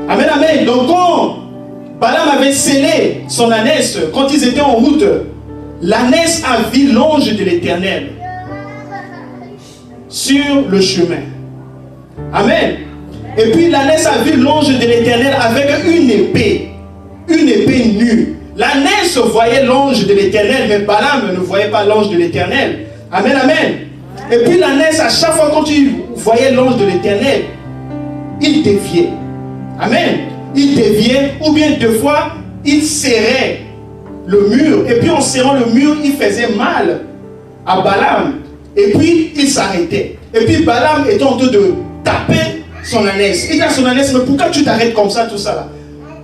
Amen, amen. Donc quand Balaam avait scellé son ânesse, quand ils étaient en route, l'ânesse a vu l'ange de l'Éternel sur le chemin. Amen. Et puis l'ânesse a vu l'ange de l'Éternel avec une épée nue. L'ânesse voyait l'ange de l'Éternel, mais Balaam ne voyait pas l'ange de l'Éternel. Amen, amen. Et puis l'ânesse, à chaque fois quand il voyait l'ange de l'Éternel, il déviait. Amen. Il déviait, ou bien 2 fois, il serrait le mur. Et puis en serrant le mur, il faisait mal à Balaam. Et puis il s'arrêtait. Et puis Balaam était en train de taper son ânesse. Il dit à son ânesse, mais pourquoi tu t'arrêtes comme ça, tout ça là?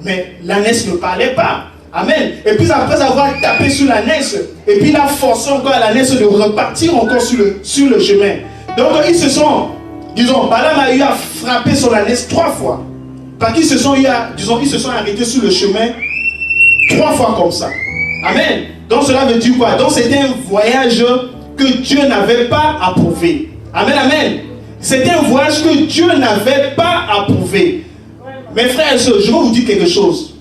Mais l'ânesse ne parlait pas. Amen. Et puis après avoir tapé sur l'ânesse, et puis il a forcé encore l'ânesse de repartir encore sur le chemin. Donc ils se sont, disons, Balaam a eu à frapper son ânesse 3 fois. Parce qu'ils se sont arrêtés sur le chemin 3 fois comme ça. Amen. Donc cela veut dire quoi? Donc c'était un voyage que Dieu n'avait pas approuvé. Amen, amen. C'était un voyage que Dieu n'avait pas approuvé. Mes frères et sœurs, je vais vous dire quelque chose.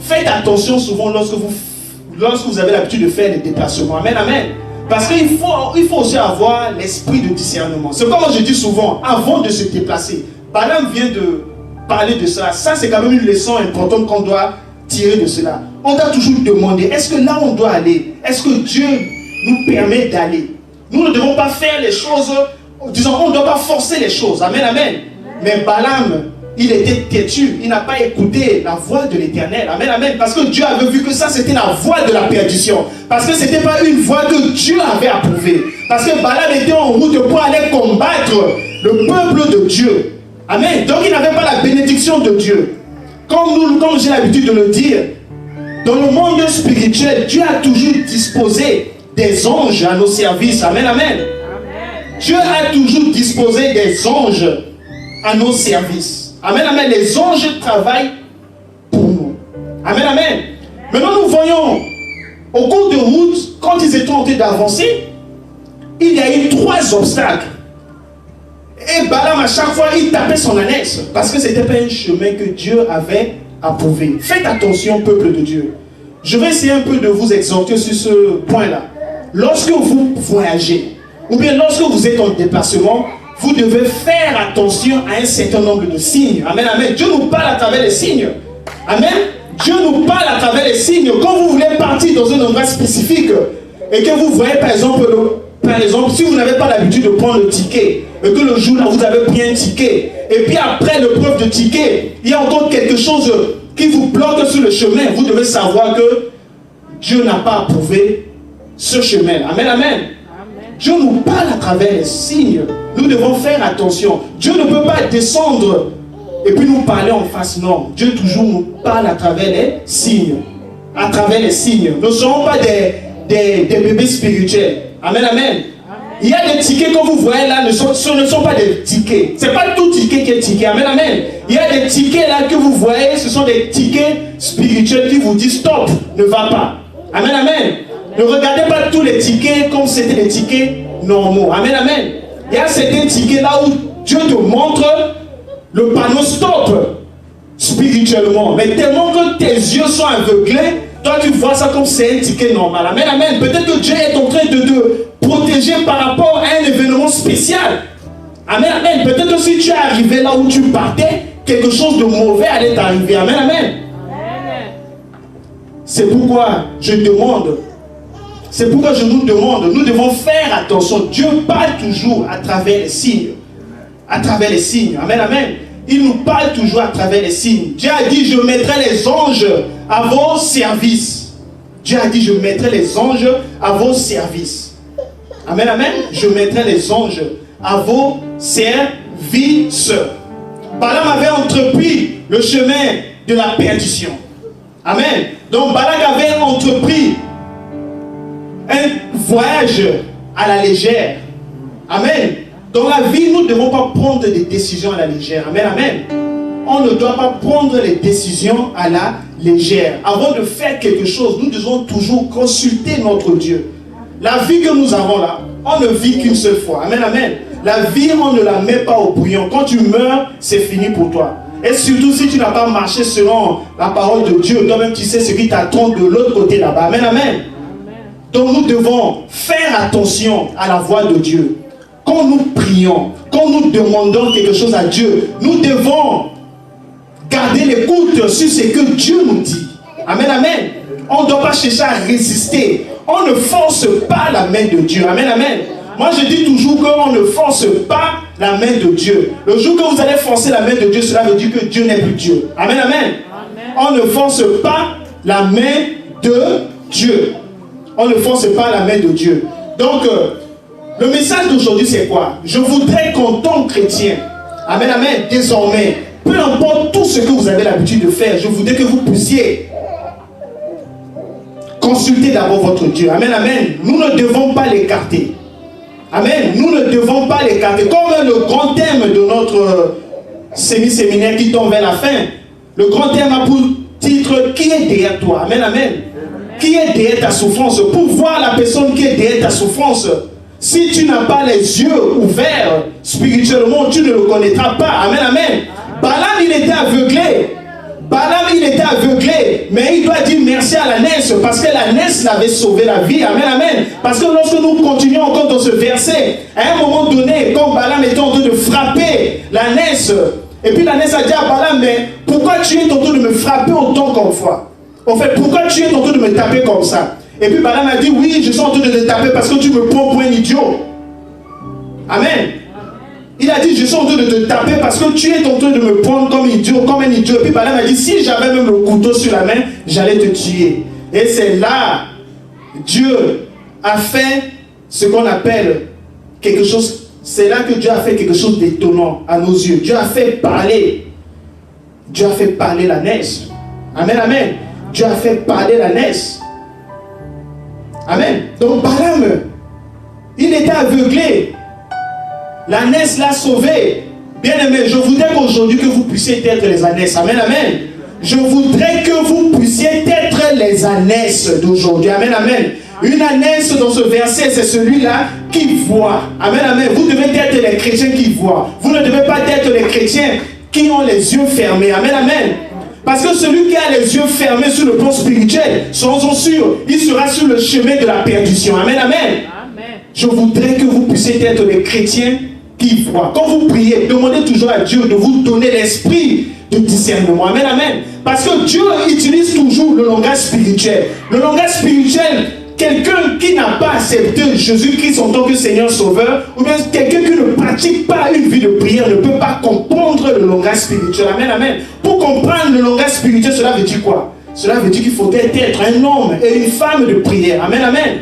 Faites attention souvent lorsque vous avez l'habitude de faire des déplacements. Amen, amen. Parce qu'il faut aussi avoir l'esprit de discernement. C'est comme je dis souvent, avant de se déplacer. Balaam vient de parler de cela. Ça, c'est quand même une leçon importante qu'on doit tirer de cela. On doit toujours demander, est-ce que là où on doit aller, est-ce que Dieu nous permet d'aller? Nous ne devons pas faire les choses, disons, on ne doit pas forcer les choses. Amen, amen. Mais Balaam, il était têtu, il n'a pas écouté la voix de l'Éternel. Amen, amen. Parce que Dieu avait vu que ça, c'était la voix de la perdition. Parce que ce n'était pas une voix que Dieu avait approuvée. Parce que Balaam était en route pour aller combattre le peuple de Dieu. Amen. Donc il n'avait pas la bénédiction de Dieu. Comme j'ai l'habitude de le dire, dans le monde spirituel, Dieu a toujours disposé des anges à nos services. Amen, amen. Amen. Dieu a toujours disposé des anges à nos services. Amen, amen. Les anges travaillent pour nous. Amen, amen. Maintenant, nous voyons, au cours de route, quand ils étaient en train d'avancer, il y a eu 3 obstacles. Et Balaam, à chaque fois, il tapait son ânesse. Parce que ce n'était pas un chemin que Dieu avait approuvé. Faites attention, peuple de Dieu. Je vais essayer un peu de vous exhorter sur ce point-là. Lorsque vous voyagez, ou bien lorsque vous êtes en déplacement, vous devez faire attention à un certain nombre de signes. Amen, amen. Dieu nous parle à travers les signes. Amen. Dieu nous parle à travers les signes. Quand vous voulez partir dans un endroit spécifique, et que vous voyez par exemple, si vous n'avez pas l'habitude de prendre le ticket, et que le jour-là vous avez pris un ticket, et puis après l'épreuve de ticket, il y a encore quelque chose qui vous bloque sur le chemin, vous devez savoir que Dieu n'a pas approuvé ce chemin. Amen, amen. Amen. Dieu nous parle à travers les signes. Nous devons faire attention. Dieu ne peut pas descendre et puis nous parler en face. Non, Dieu toujours nous parle à travers les signes. À travers les signes. Nous ne sommes pas des bébés spirituels. Amen, amen. Il y a des tickets que vous voyez là, ce ne sont pas des tickets. Ce n'est pas tout ticket qui est ticket. Amen, amen. Il y a des tickets là que vous voyez, ce sont des tickets spirituels qui vous disent stop, ne va pas. Amen, amen. Ne regardez pas tous les tickets comme c'était des tickets normaux. Amen, amen. Il y a certains tickets là où Dieu te montre le panneau stop spirituellement. Mais tellement que tes yeux sont aveuglés, toi tu vois ça comme c'est un ticket normal. Amen, amen. Peut-être que Dieu est en train de te protéger par rapport à un événement spécial. Amen, amen. Peut-être que si tu es arrivé là où tu partais, quelque chose de mauvais allait t'arriver. Amen, amen. C'est pourquoi je demande. C'est pourquoi je nous demande, nous devons faire attention. Dieu parle toujours à travers les signes. À travers les signes. Amen, amen. Il nous parle toujours à travers les signes. Dieu a dit, je mettrai les anges à vos services. Dieu a dit, je mettrai les anges à vos services. Amen, amen. Je mettrai les anges à vos services. Balaam avait entrepris le chemin de la perdition. Amen. Donc Balak avait entrepris un voyage à la légère. Amen. Dans la vie, nous ne devons pas prendre des décisions à la légère. Amen, amen. On ne doit pas prendre les décisions à la légère. Avant de faire quelque chose, nous devons toujours consulter notre Dieu. La vie que nous avons là, on ne vit qu'une seule fois. Amen, amen. La vie, on ne la met pas au bouillon. Quand tu meurs, c'est fini pour toi. Et surtout si tu n'as pas marché selon la parole de Dieu, toi-même tu sais ce qui t'attend de l'autre côté là-bas. Amen, amen. Donc nous devons faire attention à la voix de Dieu. Quand nous prions, quand nous demandons quelque chose à Dieu, nous devons garder l'écoute sur ce que Dieu nous dit. Amen, amen. On ne doit pas chercher à résister. On ne force pas la main de Dieu. Amen, amen. Moi je dis toujours qu'on ne force pas la main de Dieu. Le jour que vous allez forcer la main de Dieu, cela veut dire que Dieu n'est plus Dieu. Amen, amen. On ne force pas la main de Dieu. On ne force pas la main de Dieu. Donc, le message d'aujourd'hui, c'est quoi? Je voudrais qu'en tant que chrétien, amen, amen, désormais, peu importe tout ce que vous avez l'habitude de faire, je voudrais que vous puissiez consulter d'abord votre Dieu. Amen, amen. Nous ne devons pas l'écarter. Amen. Nous ne devons pas l'écarter. Comme le grand thème de notre séminaire qui tombe vers la fin, le grand thème a pour titre « Qui est derrière toi ?» Amen, amen. Qui est derrière ta souffrance? Pour voir la personne qui est derrière ta souffrance, si tu n'as pas les yeux ouverts spirituellement, tu ne le connaîtras pas. Amen, amen. Balaam, il était aveuglé. Balaam, il était aveuglé, mais il doit dire merci à l'ânesse parce que l'ânesse l'avait sauvé la vie. Amen, amen. Parce que lorsque nous continuons encore dans ce verset, à un moment donné, quand Balaam était en train de frapper l'ânesse, et puis l'ânesse a dit à Balaam, mais pourquoi tu es en train de me frapper autant comme fois? En fait, pourquoi tu es en train de me taper comme ça? Et puis Balaam a dit, oui, je suis en train de te taper parce que tu me prends pour un idiot. Amen. Il a dit, je suis en train de te taper parce que tu es en train de me prendre comme un idiot. Et puis Balaam a dit, si j'avais même le couteau sur la main, j'allais te tuer. Et c'est là, Dieu a fait ce qu'on appelle quelque chose. C'est là que Dieu a fait quelque chose d'étonnant à nos yeux. Dieu a fait parler. Dieu a fait parler l'ânesse. Amen, amen. Dieu a fait parler l'ânesse. Amen. Donc Balaam, il était aveuglé. L'ânesse l'a sauvé. Bien-aimé, je voudrais qu'aujourd'hui que vous puissiez être les ânesses. Amen, amen. Je voudrais que vous puissiez être les ânesses d'aujourd'hui. Amen, amen. Une ânesse dans ce verset, c'est celui-là qui voit. Amen, amen. Vous devez être les chrétiens qui voient. Vous ne devez pas être les chrétiens qui ont les yeux fermés. Amen, amen. Parce que celui qui a les yeux fermés sur le plan spirituel, soyons sûrs, il sera sur le chemin de la perdition. Amen, amen. Amen. Je voudrais que vous puissiez être les chrétiens qui voient. Quand vous priez, demandez toujours à Dieu de vous donner l'esprit de discernement. Amen, amen. Parce que Dieu utilise toujours le langage spirituel. Le langage spirituel, quelqu'un qui n'a pas accepté Jésus-Christ en tant que Seigneur Sauveur, ou bien quelqu'un qui ne pratique pas une vie de prière, ne peut pas comprendre le langage spirituel. Amen, amen. Pour comprendre le langage spirituel, cela veut dire quoi? Cela veut dire qu'il faut être un homme et une femme de prière. Amen, amen.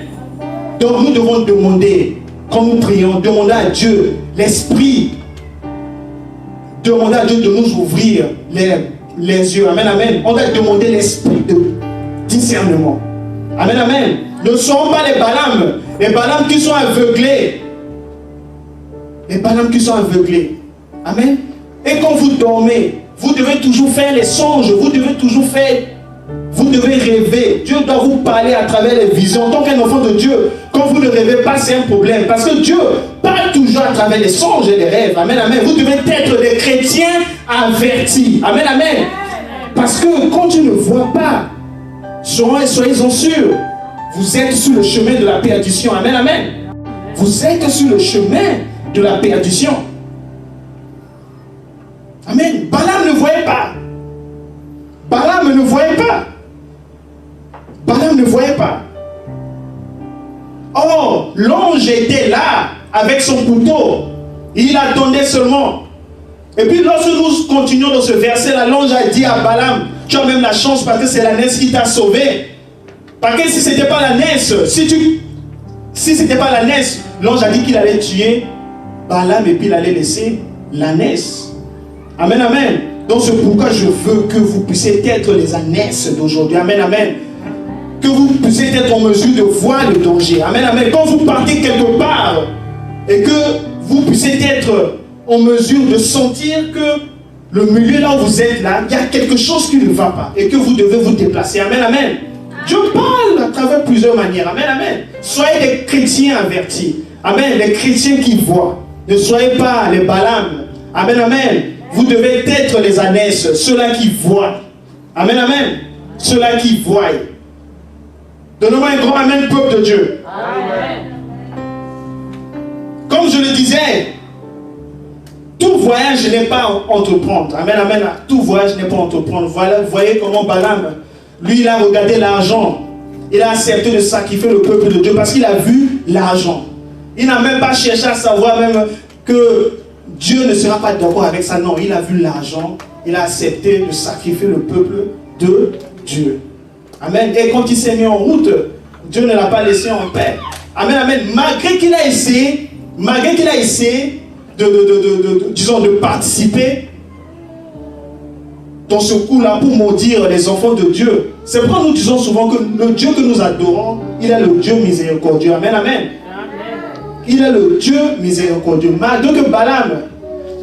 Donc nous devons demander, quand nous prions, demander à Dieu l'esprit, demander à Dieu de nous ouvrir les yeux. Amen, amen. On doit demander l'esprit de discernement. Amen, amen. Ne sont pas les Balaam qui sont aveuglés. Les Balaam qui sont aveuglés. Amen. Et quand vous dormez, vous devez toujours faire les songes, vous devez rêver. Dieu doit vous parler à travers les visions. En tant qu'un enfant de Dieu, quand vous ne rêvez pas, c'est un problème. Parce que Dieu parle toujours à travers les songes et les rêves. Amen, amen. Vous devez être des chrétiens avertis. Amen, amen. Parce que quand tu ne vois pas, soyez-en sûrs, vous êtes sur le chemin de la perdition. Amen, amen. Vous êtes sur le chemin de la perdition. Amen. Balaam ne voyait pas. Balaam ne voyait pas. Balaam ne voyait pas. Or, l'ange était là avec son couteau. Il attendait seulement. Et puis lorsque nous continuons dans ce verset, l'ange a dit à Balaam, tu as même la chance parce que c'est l'ânesse qui t'a sauvé. Parce que si ce n'était pas l'ânesse, si c'était pas l'ânesse, l'ange a dit qu'il allait tuer Balaam et puis il allait laisser l'ânesse. Amen, amen. Donc c'est pourquoi je veux que vous puissiez être les ânesses d'aujourd'hui. Amen, amen. Que vous puissiez être en mesure de voir le danger. Amen, amen. Quand vous partez quelque part et que vous puissiez être en mesure de sentir que le milieu là où vous êtes là, il y a quelque chose qui ne va pas et que vous devez vous déplacer. Amen, amen. Dieu parle à travers plusieurs manières. Amen, amen. Soyez des chrétiens avertis. Amen. Les chrétiens qui voient. Ne soyez pas les Balaam. Amen, amen. Vous devez être les ânesses, ceux-là qui voient. Amen, amen. Ceux-là qui voient. Donnez-moi un grand amen, peuple de Dieu. Amen. Comme je le disais, tout voyage n'est pas entreprendre. Amen, amen. Tout voyage n'est pas entreprendre. Voilà, vous voyez comment Balaam, lui, il a regardé l'argent. Il a accepté de sacrifier le peuple de Dieu parce qu'il a vu l'argent. Il n'a même pas cherché à savoir même que Dieu ne sera pas d'accord avec ça. Non, il a vu l'argent. Il a accepté de sacrifier le peuple de Dieu. Amen. Et quand il s'est mis en route, Dieu ne l'a pas laissé en paix. Amen, amen. Malgré qu'il a essayé de participer, dans ce coup-là pour maudire les enfants de Dieu. C'est pourquoi nous disons souvent que le Dieu que nous adorons, il est le Dieu miséricordieux. Amen, amen. Il est le Dieu miséricordieux. Malgré que Balaam,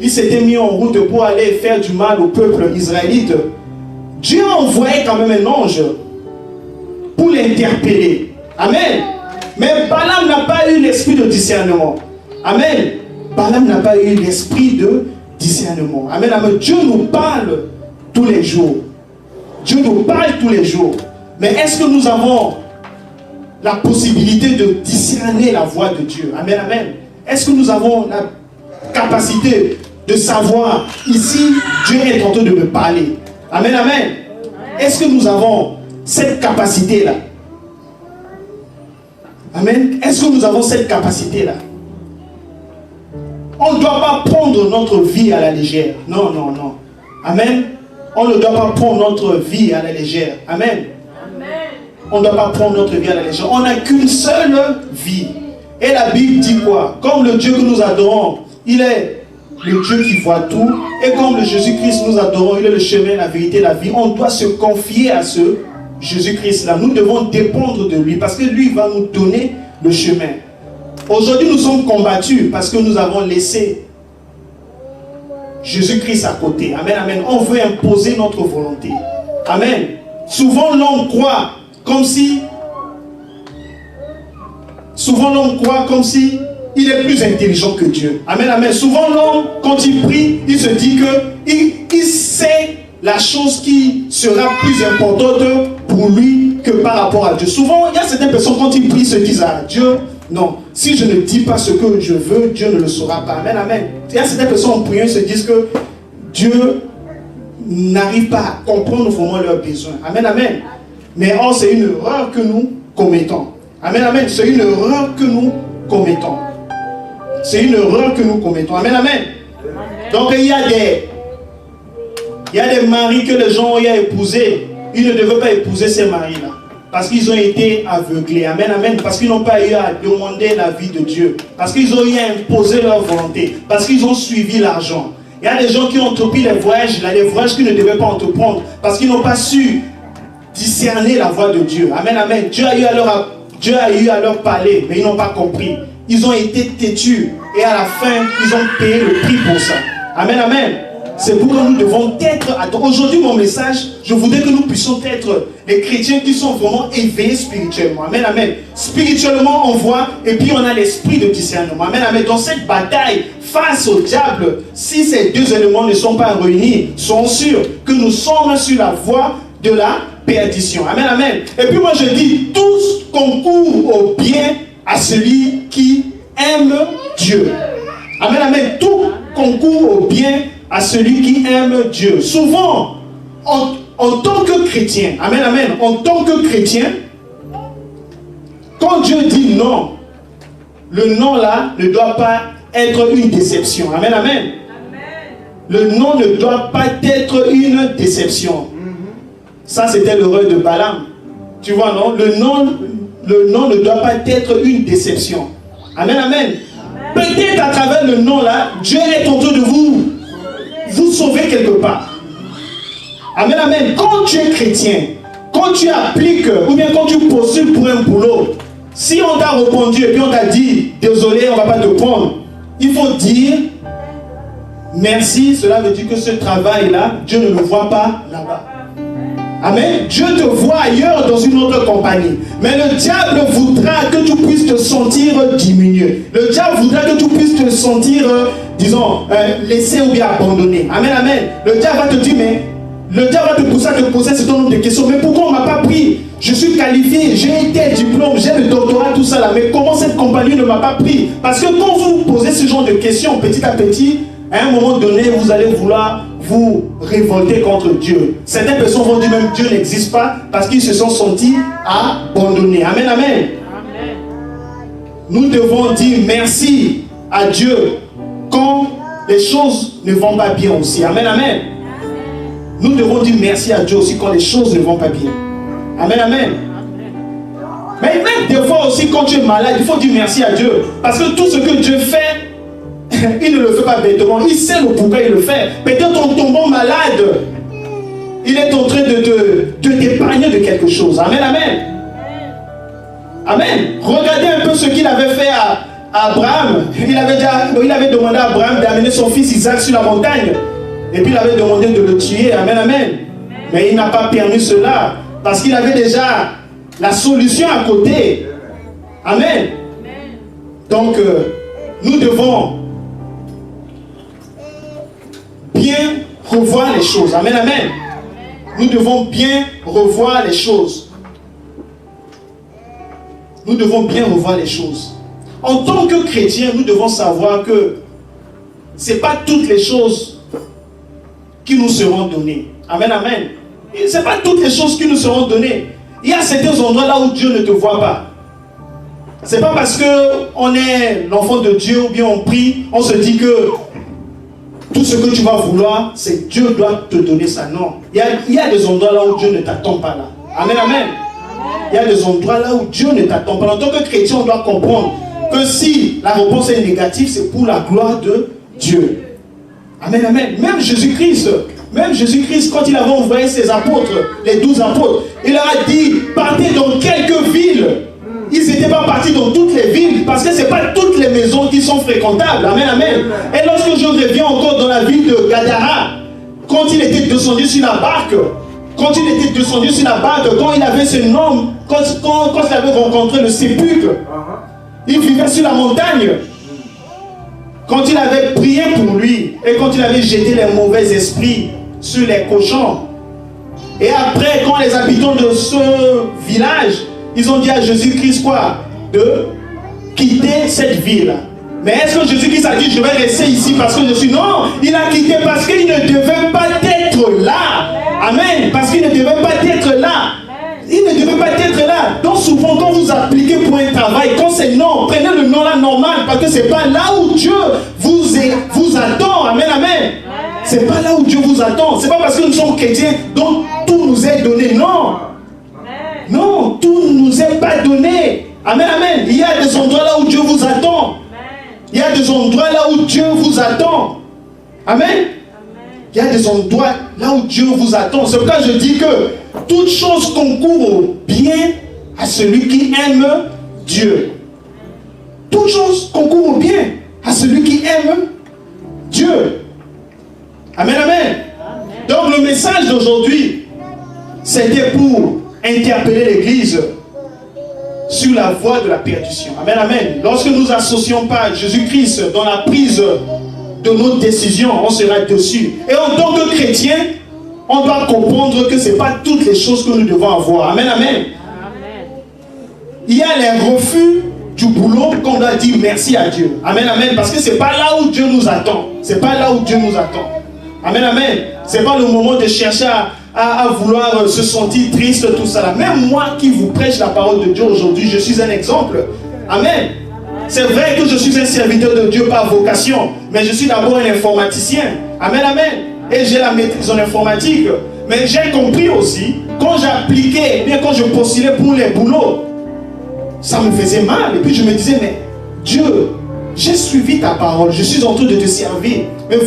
il s'était mis en route pour aller faire du mal au peuple israélite, Dieu a envoyé quand même un ange pour l'interpeller. Amen. Mais Balaam n'a pas eu l'esprit de discernement. Amen. Balaam n'a pas eu l'esprit de discernement. Amen, amen. Dieu nous parle tous les jours. Dieu nous parle tous les jours. Mais est-ce que nous avons la possibilité de discerner la voix de Dieu? Amen, amen. Est-ce que nous avons la capacité de savoir, ici, Dieu est en train de me parler? Amen, amen. Est-ce que nous avons cette capacité-là? Amen. Est-ce que nous avons cette capacité-là? On ne doit pas prendre notre vie à la légère. Non, non, non. Amen. On ne doit pas prendre notre vie à la légère. Amen. On ne doit pas prendre notre vie à la légère. On n'a qu'une seule vie. Et la Bible dit quoi? Comme le Dieu que nous adorons, il est le Dieu qui voit tout. Et comme le Jésus-Christ nous adorons, il est le chemin, la vérité, la vie. On doit se confier à ce Jésus-Christ-là. Nous devons dépendre de lui parce que lui va nous donner le chemin. Aujourd'hui, nous sommes combattus parce que nous avons laissé Jésus-Christ à côté. Amen, amen. On veut imposer notre volonté. Amen. Souvent, l'homme croit comme si il est plus intelligent que Dieu. Amen, amen. Souvent, l'homme, quand il prie, il se dit que il sait la chose qui sera plus importante pour lui que par rapport à Dieu. Souvent, il y a certaines personnes, quand ils prient, se disent à Dieu, non, si je ne dis pas ce que je veux, Dieu ne le saura pas. Amen, amen. Il y a certaines personnes en priant se disent que Dieu n'arrive pas à comprendre vraiment leurs besoins. Amen, amen. Mais or, c'est une erreur que nous commettons. Amen, amen. C'est une erreur que nous commettons. C'est une erreur que nous commettons. Amen, amen. Donc, il y a des maris que les gens ont épousés. Ils ne devaient pas épouser ces maris-là. Parce qu'ils ont été aveuglés. Amen, amen. Parce qu'ils n'ont pas eu à demander la vie de Dieu. Parce qu'ils ont eu à imposer leur volonté. Parce qu'ils ont suivi l'argent. Il y a des gens qui ont entrepris les voyages qu'ils ne devaient pas entreprendre. Parce qu'ils n'ont pas su discerner la voix de Dieu. Amen, amen. Dieu a eu à leur parler, mais ils n'ont pas compris. Ils ont été têtus. Et à la fin, ils ont payé le prix pour ça. Amen, amen. C'est pourquoi nous devons être... Aujourd'hui, mon message, je voudrais que nous puissions être les chrétiens qui sont vraiment éveillés spirituellement. Amen, amen. Spirituellement, on voit, et puis on a l'esprit de discernement. Amen, amen. Dans cette bataille, face au diable, si ces deux éléments ne sont pas réunis, soyons sûrs que nous sommes sur la voie de la perdition. Amen, amen. Et puis moi, je dis, tous concourent au bien à celui qui aime Dieu. Amen, amen. Tout concourt au bien à celui qui aime Dieu. Souvent, en tant que chrétien, amen, amen, en tant que chrétien, quand Dieu dit non, le non là ne doit pas être une déception. Amen, amen. Le non ne doit pas être une déception. Ça, c'était l'erreur de Balaam. Tu vois, non? Le non ne doit pas être une déception. Amen, amen. Peut-être à travers le non là, Dieu est en train de vous sauver quelque part. Amen, amen. Quand tu es chrétien, quand tu appliques, ou bien quand tu postules pour un boulot, si on t'a répondu et puis on t'a dit, désolé, on ne va pas te prendre, il faut dire, merci, cela veut dire que ce travail-là, Dieu ne le voit pas là-bas. Amen. Dieu te voit ailleurs dans une autre compagnie. Mais le diable voudra que tu puisses te sentir diminué. Le diable voudra que tu puisses te sentir, disons, laissé ou bien abandonné. Amen, amen. Le diable va te dire, mais le diable va te pousser à te poser un certain nombre de questions. Mais pourquoi on ne m'a pas pris? Je suis qualifié, j'ai tel diplôme, j'ai le doctorat, tout ça là. Mais comment cette compagnie ne m'a pas pris? Parce que quand vous posez ce genre de questions petit à petit, à un moment donné, vous allez vouloir vous révolter contre Dieu. Certaines personnes vont dire même Dieu n'existe pas parce qu'ils se sont sentis abandonnés. Amen, amen. Amen. Nous devons dire merci à Dieu quand les choses ne vont pas bien aussi. Amen, amen. Nous devons dire merci à Dieu aussi quand les choses ne vont pas bien. Amen, amen. Mais même des fois aussi quand tu es malade, il faut dire merci à Dieu. Parce que tout ce que Dieu fait, il ne le fait pas bêtement. Il sait le pourquoi il le fait. Peut-être en tombant malade, il est en train de t'épargner de quelque chose. Amen, amen. Amen. Regardez un peu ce qu'il avait fait à Abraham. Il avait demandé à Abraham d'amener son fils Isaac sur la montagne. Et puis il avait demandé de le tuer. Amen, amen. Mais il n'a pas permis cela. Parce qu'il avait déjà la solution à côté. Amen. Donc, nous devons bien revoir les choses. Amen, amen. Nous devons bien revoir les choses. Nous devons bien revoir les choses. En tant que chrétiens, nous devons savoir que ce n'est pas toutes les choses qui nous seront données. Amen, amen. Ce n'est pas toutes les choses qui nous seront données. Il y a certains endroits là où Dieu ne te voit pas. Ce n'est pas parce qu'on est l'enfant de Dieu ou bien on prie, on se dit que tout ce que tu vas vouloir, c'est Dieu doit te donner ça. Non. Il y a des endroits là où Dieu ne t'attend pas là. Amen, amen. Il y a des endroits là où Dieu ne t'attend pas. En tant que chrétien, on doit comprendre que si la réponse est négative, c'est pour la gloire de Dieu. Amen, amen. Même Jésus-Christ, quand il avait envoyé ses apôtres, les 12 apôtres, il leur a dit, partez dans quelques villes. Ils n'étaient pas partis dans toutes les villes, parce que ce n'est pas toutes les maisons qui sont fréquentables. Amen, amen. Et lorsque je reviens encore dans la ville de Gadara, quand il était descendu sur la barque, quand il avait ce nom, quand il avait rencontré le sépulcre, il vivait sur la montagne. Quand il avait prié pour lui, et quand il avait jeté les mauvais esprits sur les cochons, et après, quand les habitants de ce village, ils ont dit à Jésus-Christ quoi? De quitter cette ville. Mais est-ce que Jésus-Christ a dit je vais rester ici parce que je suis... Non, il a quitté parce qu'il ne devait pas être là. Amen. Parce qu'il ne devait pas être là. Il ne devait pas être là. Donc souvent quand vous appliquez pour un travail, quand c'est non, prenez le nom là normal parce que c'est pas là où Dieu vous attend. Amen, amen. C'est pas là où Dieu vous attend. C'est pas parce que nous sommes chrétiens donc tout nous est donné. Non. Non, tout ne nous est pas donné. Amen, amen. Il y a des endroits là où Dieu vous attend. Il y a des endroits là où Dieu vous attend. Amen. Il y a des endroits là où Dieu vous attend. C'est pourquoi je dis que toute chose concourt au bien à celui qui aime Dieu. Toute chose concourt au bien à celui qui aime Dieu. Amen, amen. Donc le message d'aujourd'hui, c'était pour interpeller l'Église sur la voie de la perdition. Amen, amen. Lorsque nous n'associons pas Jésus-Christ dans la prise de nos décisions, on sera dessus. Et en tant que chrétien, on doit comprendre que ce n'est pas toutes les choses que nous devons avoir. Amen, amen. Il y a les refus du boulot qu'on doit dire merci à Dieu. Amen, amen. Parce que ce n'est pas là où Dieu nous attend. Ce n'est pas là où Dieu nous attend. Amen, amen. Ce n'est pas le moment de chercher à vouloir se sentir triste, tout ça là. Même moi qui vous prêche la parole de Dieu aujourd'hui, je suis un exemple. Amen. C'est vrai que je suis un serviteur de Dieu par vocation, mais je suis d'abord un informaticien. Amen, amen. Et j'ai la maîtrise en informatique. Mais j'ai compris aussi, quand j'appliquais, bien quand je postulais pour les boulots, ça me faisait mal. Et puis je me disais, mais Dieu, j'ai suivi ta parole, je suis en train de te servir. Mais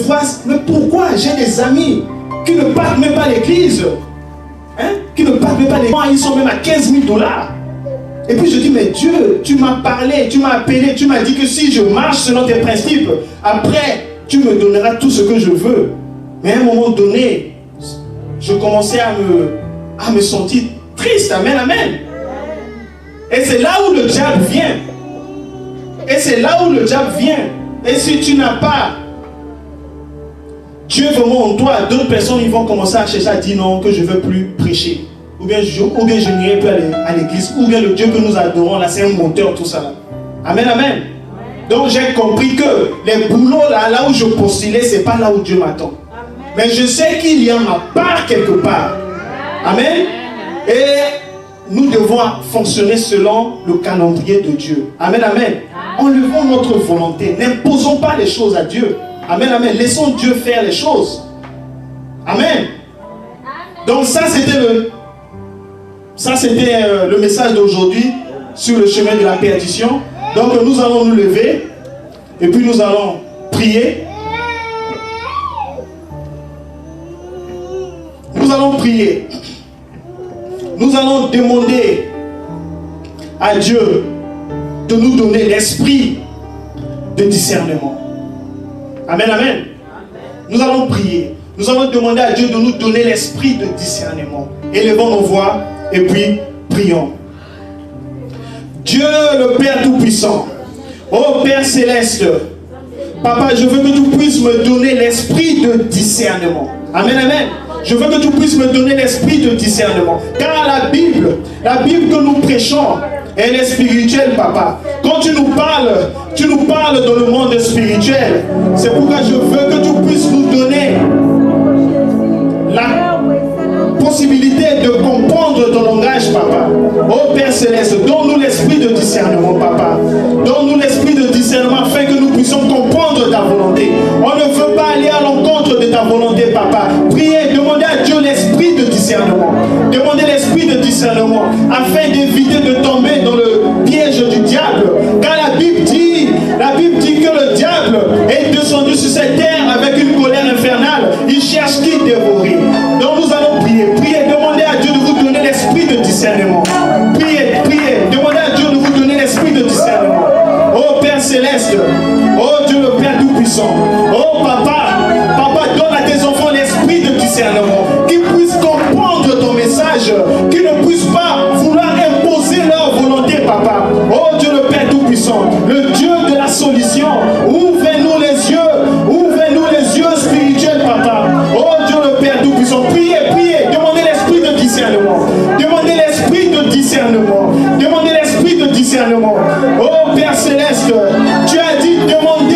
pourquoi j'ai des amis qui ne partent même pas à l'église, qui ne partent même pas à l'église, ils sont même à 15 000 $. Et puis je dis, mais Dieu, tu m'as parlé, tu m'as appelé, tu m'as dit que si je marche selon tes principes, après, tu me donneras tout ce que je veux. Mais à un moment donné, je commençais à me sentir triste. Amen, amen. Et c'est là où le diable vient. Et c'est là où le diable vient. Et si tu n'as pas Dieu vraiment en toi, d'autres personnes ils vont commencer à chercher à dire non, que je ne veux plus prêcher. Ou bien je n'irai plus à l'église. Ou bien le Dieu que nous adorons, là, c'est un monteur, tout ça. Là. Amen, amen. Donc j'ai compris que les boulots, là où je postulais, ce n'est pas là où Dieu m'attend. Mais je sais qu'il y a ma part quelque part. Amen. Et nous devons fonctionner selon le calendrier de Dieu. Amen, amen. Enlevons notre volonté. N'imposons pas les choses à Dieu. Amen, amen. Laissons Dieu faire les choses. Amen. Donc ça c'était le message d'aujourd'hui sur le chemin de la perdition. Donc nous allons nous lever et puis nous allons prier. Nous allons prier. prier. Nous allons demander à Dieu de nous donner l'esprit de discernement. Amen, amen. Nous allons prier. Nous allons demander à Dieu de nous donner l'esprit de discernement. Élevons nos voix et puis prions. Dieu le Père Tout-Puissant, ô Père Céleste, Papa, je veux que tu puisses me donner l'esprit de discernement. Amen, amen. Je veux que tu puisses me donner l'esprit de discernement. Car la Bible que nous prêchons, elle est spirituelle, Papa. Quand tu nous parles dans le monde spirituel. C'est pourquoi je veux que tu puisses nous donner la possibilité de comprendre ton langage, Papa. Oh Père Céleste, donne-nous l'esprit de discernement, Papa. Donne-nous l'esprit de discernement afin que nous puissions comprendre ta volonté. On ne veut pas aller à l'encontre de ta volonté, Papa. Priez, demandez à Dieu l'esprit de discernement. Demandez l'esprit de discernement afin d'éviter de tomber dans le piège du diable. Car la Bible dit que le diable est descendu sur cette terre avec une colère infernale. Il cherche qui dévorer. Donc nous allons prier. Priez, demandez à Dieu de vous donner l'esprit de discernement. Priez, demandez à Dieu de vous donner l'esprit de discernement. Oh Père Céleste, oh Dieu le Père Tout-Puissant, oh Papa, donne à tes enfants l'esprit de discernement, qu'ils puissent comprendre ton message, qu'ils ne puissent pas vouloir imposer leur volonté, Papa. Oh Dieu le Père Tout-Puissant, le Dieu de la solution, ouvrez-nous les yeux spirituels, Papa. Oh Dieu le Père Tout-Puissant, priez, demandez l'esprit de discernement. Demandez l'esprit de discernement. Demandez l'esprit de discernement. Oh Père Céleste, tu as dit demandez,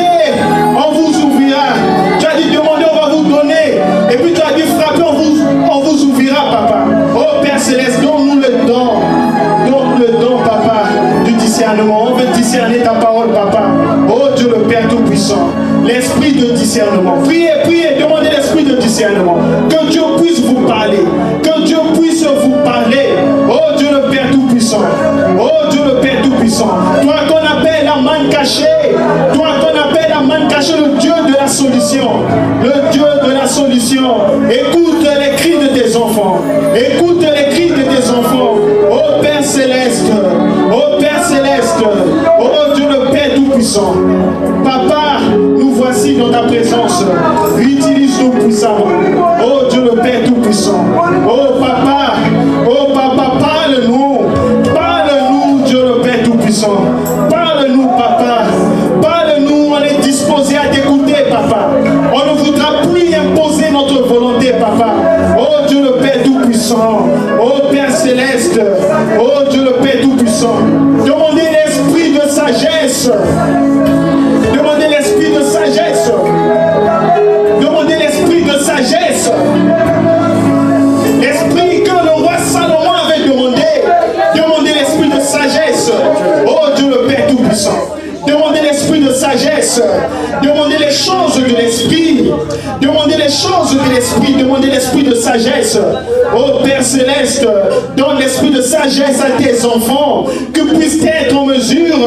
on vous ouvrira. Tu as dit demandez, on va vous donner. Et puis tu as dit frappez, on vous ouvrira, Papa. Oh Père Céleste, donne-nous le don, Papa, du discernement. On veut discerner ta parole, Papa. Oh Dieu le Père Tout-Puissant, l'esprit de discernement. Priez, demandez l'esprit de discernement. Que Dieu puisse vous parler. Que Dieu puisse vous parler. Oh Dieu le Père Tout-Puissant. Oh Dieu le Père Tout-Puissant. Toi qu'on appelle la manne cachée. Toi qu'on appelle la manne cachée, le Dieu de la solution. Le Dieu de la solution. Écoute les cris de tes enfants. Écoute les cris de tes enfants. Oh Père Céleste. Oh Père Céleste. Oh Dieu le Père Tout-Puissant. Papa, nous voici dans ta présence. Utilise-nous puissamment. Oh Dieu le Père Tout-Puissant. Oh Papa, parle-nous. Parle-nous, Dieu le Père Tout-Puissant. Parle-nous, Papa. Parle-nous, on est disposé à t'écouter, Papa. On ne voudra plus imposer notre volonté, Papa. Oh Dieu le Père Tout-Puissant. Oh Père Céleste. Oh Dieu le Père Tout-Puissant. Demandez l'esprit de sagesse. Demandez l'esprit de sagesse. Demandez l'esprit de sagesse. L'esprit que le roi Salomon avait demandé. Demandez l'esprit de sagesse. Oh Dieu le Père Tout-Puissant. Demandez l'esprit de sagesse. Demandez les choses de l'esprit. Demandez les choses de l'esprit. Demandez l'esprit de sagesse. Oh Père Céleste, donne l'esprit de sagesse à tes enfants, que puissent être en mesure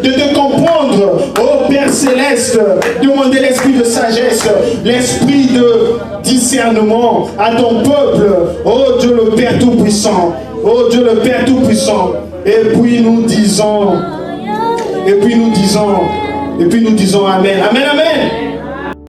de te comprendre. Oh Père Céleste, demandez l'esprit de sagesse, l'esprit de discernement à ton peuple. Oh Dieu le Père Tout-Puissant. Oh Dieu le Père Tout-Puissant. Et puis nous disons Amen. Amen, amen.